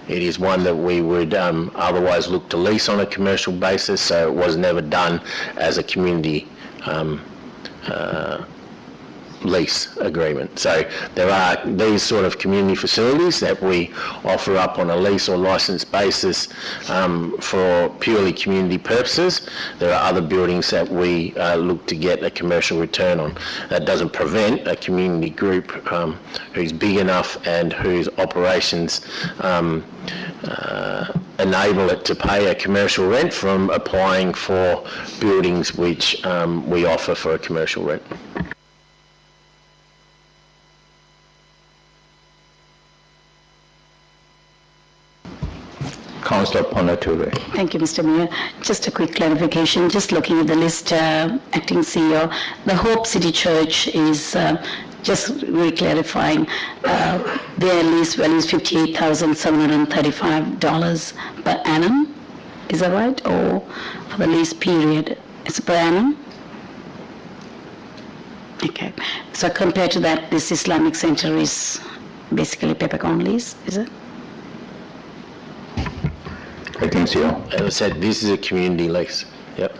It is one that we would otherwise look to lease on a commercial basis, so it was never done as a community lease agreement. So there are these sort of community facilities that we offer up on a lease or license basis for purely community purposes. There are other buildings that we look to get a commercial return on. That doesn't prevent a community group who's big enough and whose operations enable it to pay a commercial rent from applying for buildings which we offer for a commercial rent. Councillor Ponaturi. Thank you, Mr. Mayor. Just a quick clarification. Just looking at the list, acting CEO, the Hope City Church is just re-clarifying their lease value is $58,735 per annum. Is that right? Or for the lease period, it's per annum? Okay. So compared to that, this Islamic Center is basically peppercorn lease, is it? I think so. As I said, this is a community lease. Yep.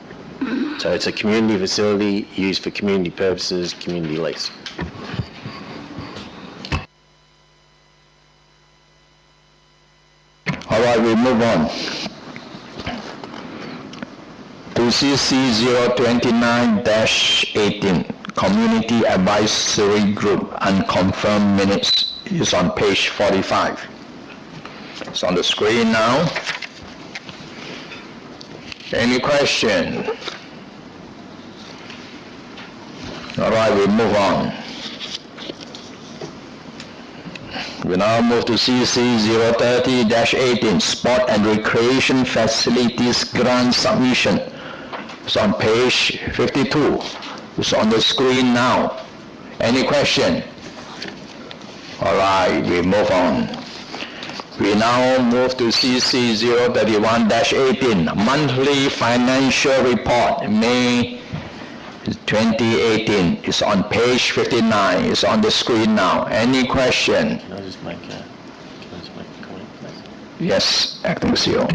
So it's a community facility used for community purposes, community lease. All right, we move on to CC 029-18, Community Advisory Group, unconfirmed minutes, is on page 45. It's on the screen now. Any question? All right, we move on. We now move to CC 030-18, Sport and Recreation Facilities Grant Submission. It's on page 52. It's on the screen now. Any question? All right, we move on. We now move to CC 031-18, Monthly Financial Report, May 2018. It's on page 59. It's on the screen now. Any question? Can I just make a comment, please? Yes, Acting CEO.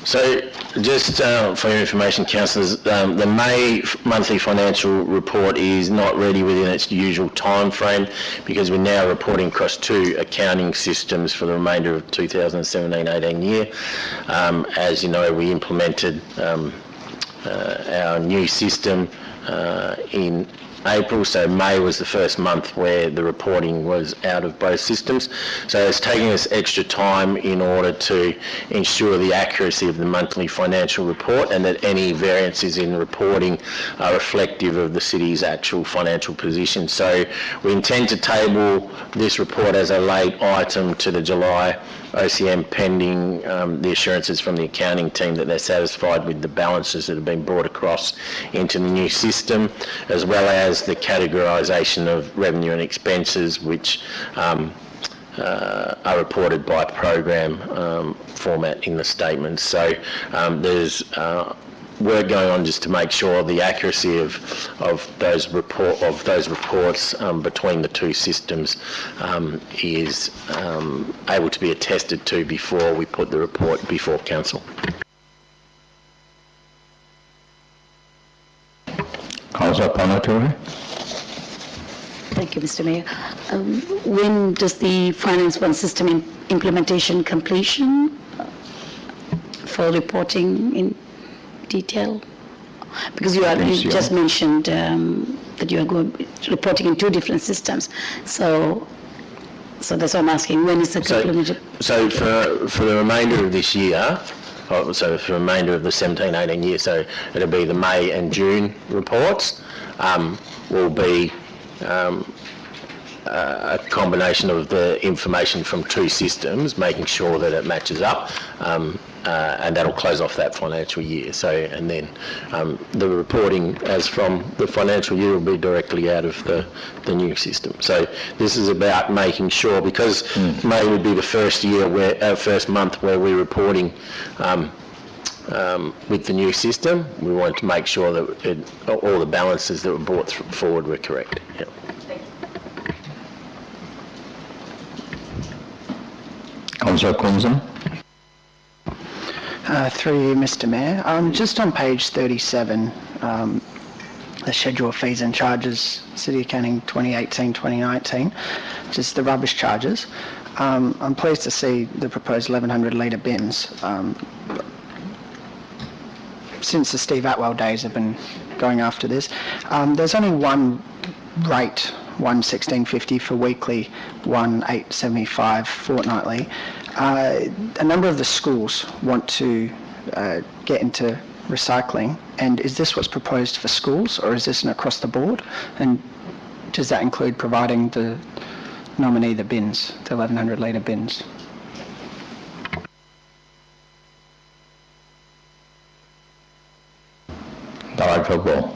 So, just for your information, councillors, the May monthly financial report is not ready within its usual time frame because we're now reporting across two accounting systems for the remainder of 2017-18 year. As you know, we implemented our new system in April, so May was the first month where the reporting was out of both systems. So it's taking us extra time in order to ensure the accuracy of the monthly financial report and that any variances in reporting are reflective of the city's actual financial position. So we intend to table this report as a late item to the July OCM pending the assurances from the accounting team that they're satisfied with the balances that have been brought across into the new system, as well as the categorisation of revenue and expenses which are reported by program format in the statements. So there's work going on just to make sure the accuracy of those reports between the two systems is able to be attested to before we put the report before council. Councillor Ponaturi. Thank you, Mr. Mayor. When does the Finance One system implementation completion for reporting in detail? Because you just mentioned that you are reporting in two different systems. So that's why I'm asking, when is the completion? So for the remainder of this year, so for the remainder of the 17-18 year, so it'll be the May and June reports, will be a combination of the information from two systems, making sure that it matches up, and that'll close off that financial year. So, and then the reporting as from the financial year will be directly out of the new system. So this is about making sure, because May would be the first year first month where we're reporting with the new system. We wanted to make sure that all the balances that were brought forward were correct. Yep. Councillor Kunzum. Through you, Mr. Mayor. Just on page 37, the schedule of fees and charges, City Accounting 2018-2019, just the rubbish charges. I'm pleased to see the proposed 1,100 litre bins. Since the Steve Atwell days, I've been going after this. There's only one rate, $116.50 for weekly, $1,875 fortnightly. A number of the schools want to get into recycling, and is this what's proposed for schools, or is this an across the board? And does that include providing the nominee the bins, the 1,100 litre bins? Director Goh.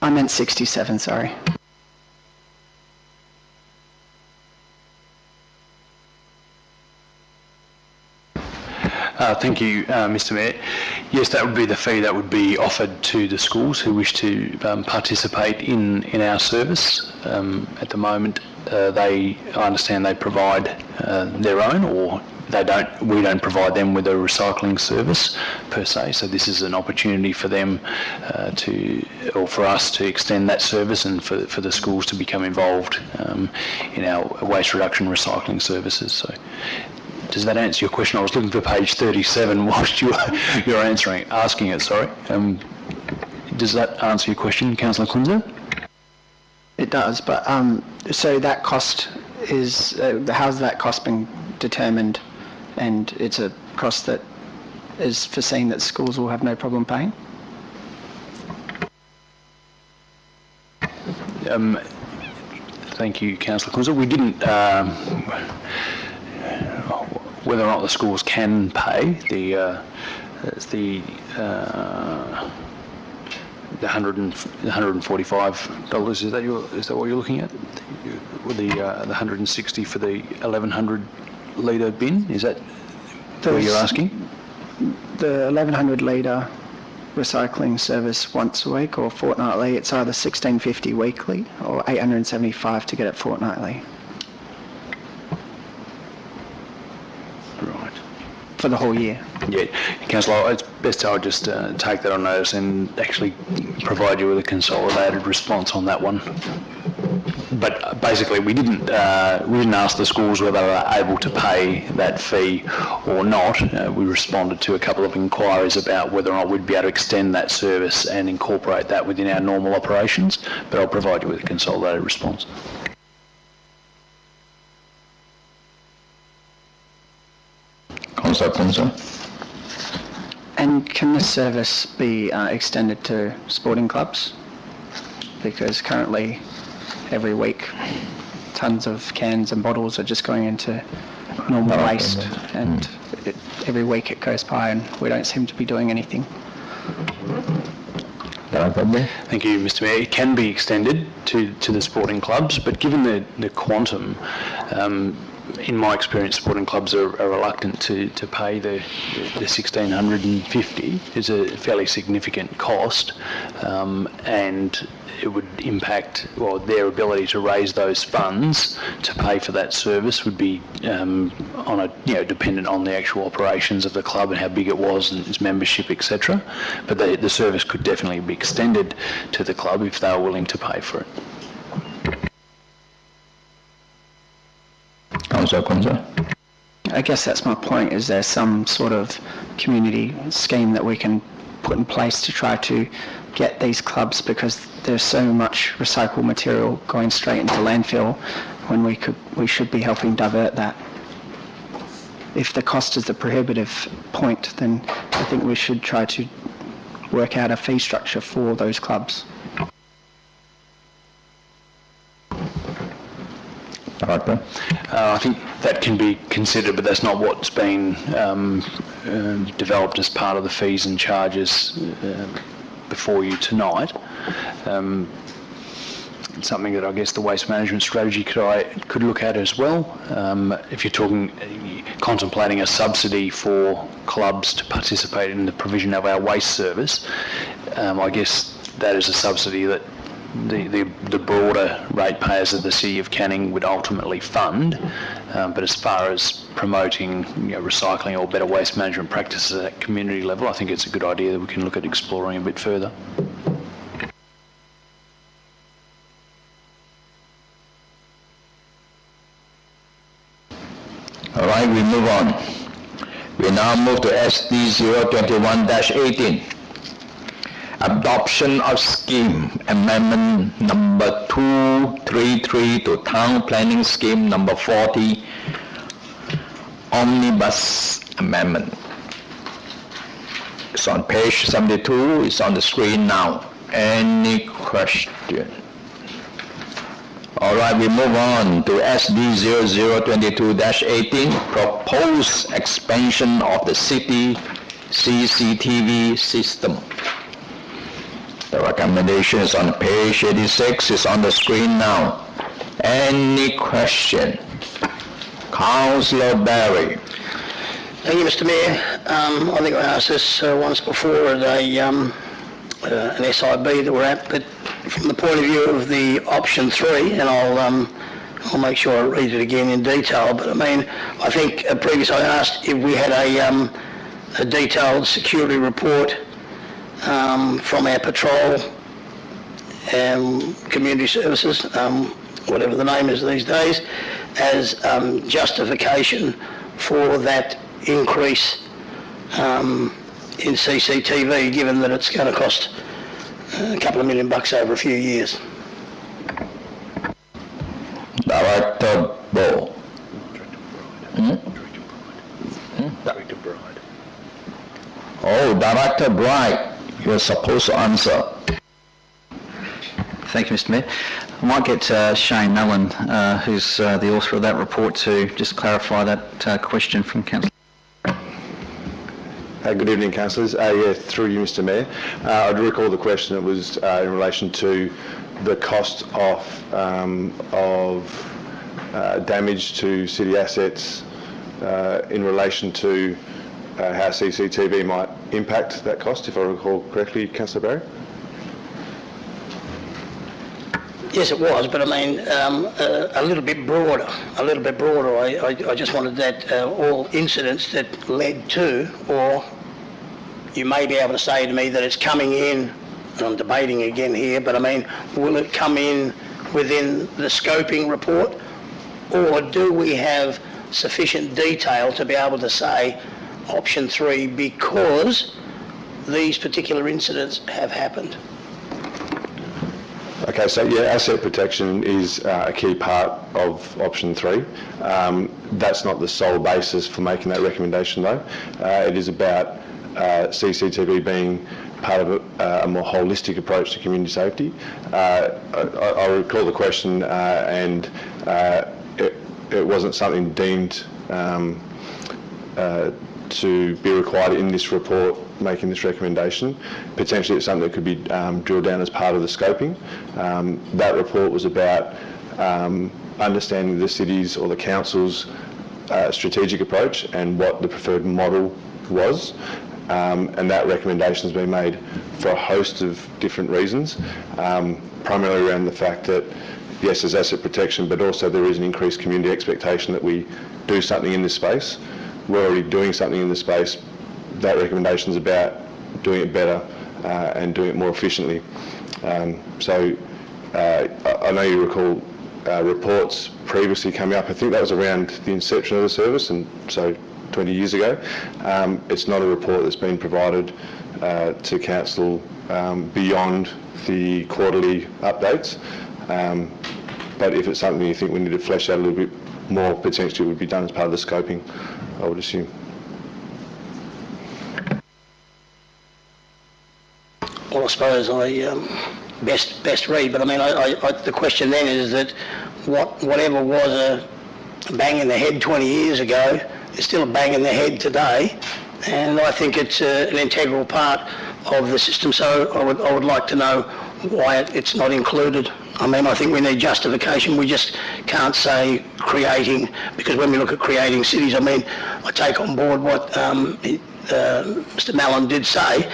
I meant 67, sorry. Thank you, Mr Mayor. Yes, that would be the fee that would be offered to the schools who wish to participate in our service. At the moment, I understand they provide their own, or we don't provide them with a recycling service per se, so this is an opportunity for them or for us to extend that service and for the schools to become involved in our waste reduction recycling services. So, does that answer your question? I was looking for page 37 whilst you're asking it, sorry. Does that answer your question, Councillor Kunze? It does, but so that cost is, how's that cost been determined? And it's a cost that is foreseen that schools will have no problem paying? Thank you, Councillor Kunze. We didn't, whether or not the schools can pay the $145, is that what you're looking at? The 160 for the 1,100 litre bin, is that what you're asking? The 1,100 litre recycling service once a week or fortnightly, it's either $1,650 weekly or $875 to get it fortnightly. Right. For the whole year. Yeah, Councillor, it's best I just take that on notice and actually provide you with a consolidated response on that one. But basically, we didn't ask the schools whether they were able to pay that fee or not. We responded to a couple of inquiries about whether or not we'd be able to extend that service and incorporate that within our normal operations. But I'll provide you with a consolidated response. Councillor Kunze. And can this service be extended to sporting clubs? Because currently, every week, tons of cans and bottles are just going into normal waste, and every week it goes by and we don't seem to be doing anything. Thank you, Mr Mayor. It can be extended to the sporting clubs, but given the quantum, in my experience, sporting clubs are reluctant to pay the $1,650. It's a fairly significant cost, and it would impact, well, their ability to raise those funds to pay for that service would be dependent on the actual operations of the club and how big it was and its membership, etc. But the service could definitely be extended to the club if they were willing to pay for it. Councillor Kunze. I guess that's my point. Is there some sort of community scheme that we can put in place to try to get these clubs, because there's so much recycled material going straight into landfill when we should be helping divert that. If the cost is the prohibitive point, then I think we should try to work out a fee structure for those clubs. I think that can be considered, but that's not what's been developed as part of the fees and charges before you tonight. It's something that I guess the waste management strategy could look at as well. If you're contemplating a subsidy for clubs to participate in the provision of our waste service, I guess that is a subsidy that the broader ratepayers of the City of Canning would ultimately fund, but as far as promoting recycling or better waste management practices at community level, I think it's a good idea that we can look at exploring a bit further. All right, we move on. We now move to SD 021-18. Adoption of Scheme Amendment number 233 to Town Planning Scheme number 40, Omnibus Amendment. It's on page 72, it's on the screen now. Any question? All right, we move on to SD 0022-18, proposed expansion of the city CCTV system. The recommendation is on page 86, it's on the screen now. Any question? Councillor Barry. Thank you, Mr. Mayor. I think I asked this once before at an SIB that we're at, but from the point of view of the option 3, and I'll make sure I read it again in detail, but I mean, I think previously I asked if we had a detailed security report from our patrol community services, whatever the name is these days, as justification for that increase in CCTV, given that it's going to cost a couple of $1 million over a few years. Director Bull. Director Bride. Oh, Director Bright, you're supposed to answer. Thank you, Mr. Mayor. I might get Shane Mellon, who's the author of that report, to just clarify that question from Councillor. Good evening, councillors. Through you, Mr. Mayor. I do recall the question that was in relation to the cost of damage to city assets in relation to how CCTV might impact that cost, if I recall correctly, Councillor Barry? Yes, it was, but I mean, a little bit broader. I just wanted that all incidents that led to, or you may be able to say to me that it's coming in, and I'm debating again here, but I mean, will it come in within the scoping report, or do we have sufficient detail to be able to say option 3 because these particular incidents have happened? Okay, so yeah, asset protection is a key part of option 3. That's not the sole basis for making that recommendation though. It is about CCTV being part of a more holistic approach to community safety. I recall the question and it wasn't something deemed to be required in this report making this recommendation. Potentially it's something that could be drilled down as part of the scoping. That report was about understanding the city's or the council's strategic approach and what the preferred model was. And that recommendation has been made for a host of different reasons, primarily around the fact that yes, there's asset protection, but also there is an increased community expectation that we do something in this space. We're already doing something in this space. That recommendation is about doing it better and doing it more efficiently. So I know you recall reports previously coming up. I think that was around the inception of the service, and so 20 years ago. It's not a report that's been provided to council beyond the quarterly updates. But if it's something you think we need to flesh out a little bit more, potentially it would be done as part of the scoping, I would assume. Well, I suppose best read, but I mean, the question then is that whatever was a bang in the head 20 years ago is still a bang in the head today, and I think it's an integral part of the system. So I would like to know why it's not included. I mean, I think we need justification. We just can't say creating, because when we look at creating cities, I mean, I take on board what Mr. Mallon did say,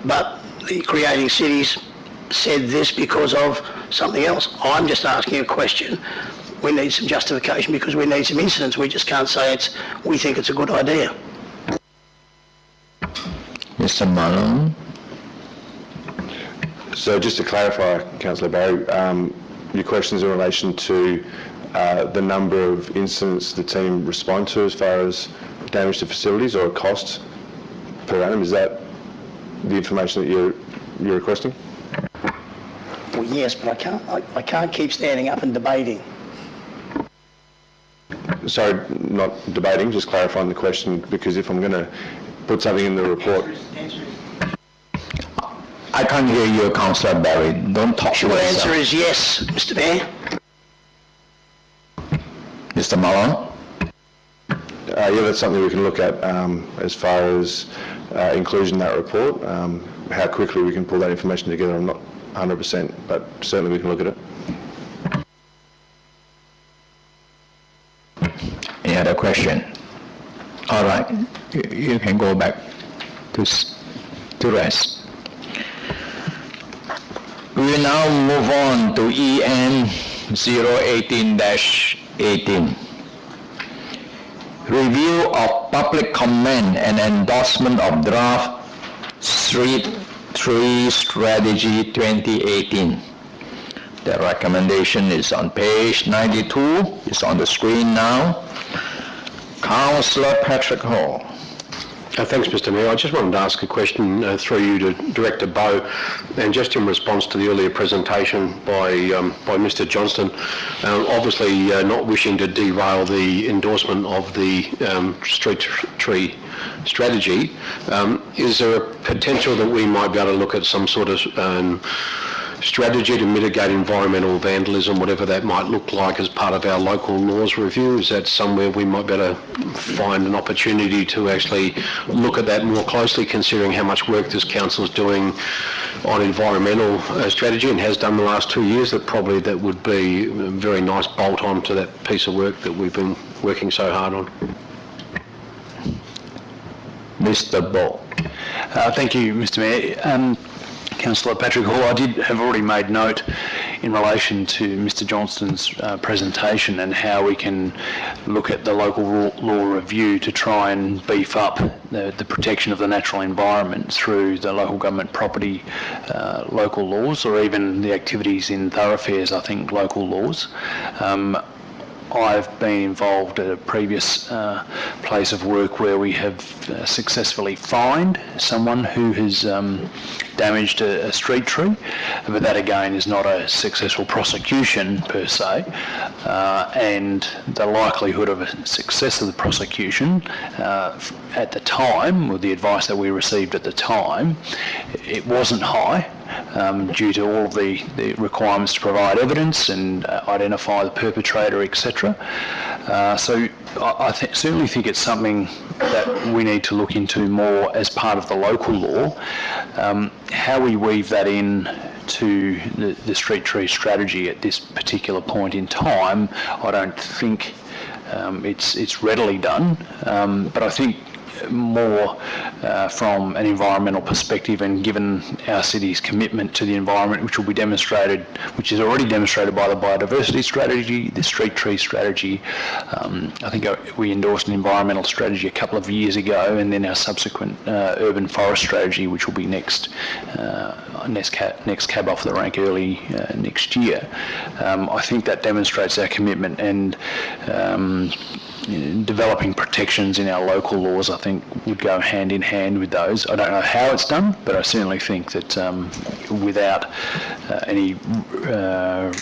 but the creating cities said this because of something else. I'm just asking a question. We need some justification because we need some incidents. We just can't say we think it's a good idea. Mr. Mallon. So just to clarify, Councillor Barry, your question is in relation to the number of incidents the team respond to as far as damage to facilities or costs per annum. Is that the information that you're requesting? Well, yes, but I can't keep standing up and debating. Sorry, not debating, just clarifying the question, because if I'm going to put something in the report... I can't hear you, Councillor Barry. Don't talk to yourself. yourself. Short answer is yes, Mr. Mayor. Mr. Mallon? Yeah, that's something we can look at as far as inclusion in that report. how quickly we can pull that information together, I'm not 100%, but certainly we can look at it. Any other question? All right, you can go back to rest. We will now move on to EN 018-18. Review of public comment and endorsement of draft Street Tree Strategy 2018. The recommendation is on page 92. It's on the screen now. Councillor Patrick Hall. Thanks, Mr Mayor. I just wanted to ask a question through you to Director Bowe, and just in response to the earlier presentation by Mr Johnston, obviously not wishing to derail the endorsement of the street tree strategy, is there a potential that we might be able to look at some sort of strategy to mitigate environmental vandalism, whatever that might look like, as part of our local laws review? Is that somewhere we might better find an opportunity to actually look at that more closely, considering how much work this council is doing on environmental strategy and has done the last 2 years? That would be a very nice bolt-on to that piece of work that we've been working so hard on. Mr. Bowe. Thank you, Mr Mayor. Councillor Patrick Hall, I have already made note in relation to Mr Johnston's presentation and how we can look at the local law review to try and beef up the protection of the natural environment through the local government property local laws, or even the activities in thoroughfares, I think, local laws. I've been involved at a previous place of work where we have successfully fined someone who has damaged a street tree, but that again is not a successful prosecution per se, and the likelihood of a success of the prosecution at the time, with the advice that we received at the time, it wasn't high. Due to all of the requirements to provide evidence and identify the perpetrator, etc. So I certainly think it's something that we need to look into more as part of the local law. How we weave that in to the street tree strategy at this particular point in time, I don't think it's readily done, but I think more from an environmental perspective, and given our city's commitment to the environment, which will be demonstrated, which is already demonstrated by the biodiversity strategy, the street tree strategy. I think we endorsed an environmental strategy a couple of years ago, and then our subsequent urban forest strategy, which will be next cab off the rank early next year. I think that demonstrates our commitment, and developing protections in our local laws, I think, would go hand in hand with those. I don't know how it's done, but I certainly think that without any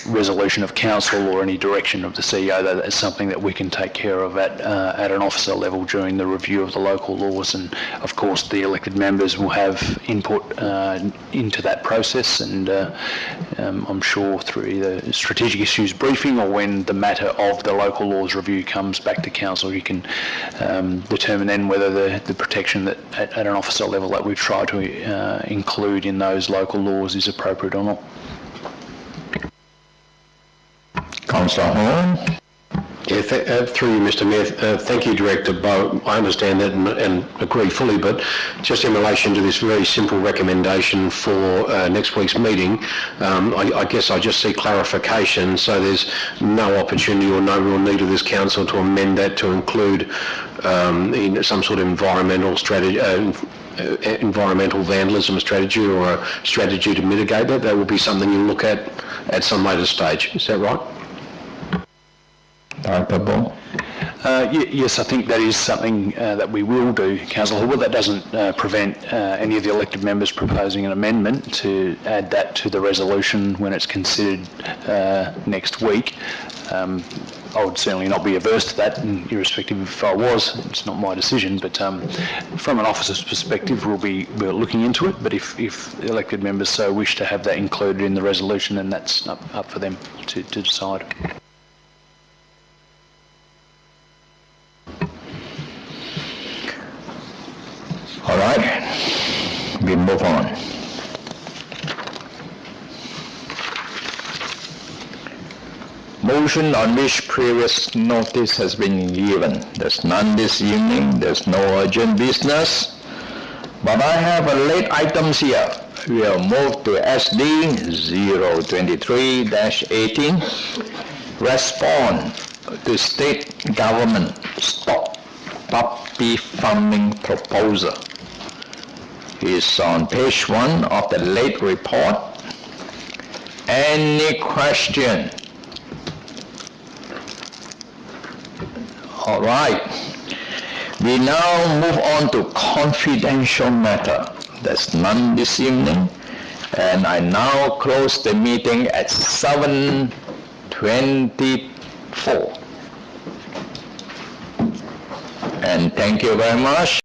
resolution of council or any direction of the CEO, that is something that we can take care of at an officer level during the review of the local laws. And of course, the elected members will have input into that process, and I'm sure through the strategic issues briefing, or when the matter of the local laws review comes back to council, you can determine then whether the protection that at an officer level that we've tried to include in those local laws is appropriate or not. Councillor Hall. Yeah, through you, Mr Mayor. Thank you, Director Bowe. I understand that and agree fully, but just in relation to this very simple recommendation for next week's meeting, I guess I just see clarification, so there's no opportunity or no real need of this council to amend that to include in some sort of environmental strategy, environmental vandalism strategy, or a strategy to mitigate that. That will be something you'll look at some later stage. Is that right? Dr. Bowe. Yes, I think that is something that we will do, Councillor Hall, but that doesn't prevent any of the elected members proposing an amendment to add that to the resolution when it's considered next week. I would certainly not be averse to that, and irrespective if I was, it's not my decision, but from an officer's perspective, we're looking into it, but if the elected members so wish to have that included in the resolution, then that's up for them to decide. All right. We move on. Motion on which previous notice has been given. There's none this evening. There's no urgent business. But I have a late items here. We'll move to SD 023-18. Respond to state government stop puppy farming proposal. It's on page 1 of the late report. Any question? All right. We now move on to confidential matter. There's none this evening. And I now close the meeting at 7:24. And thank you very much.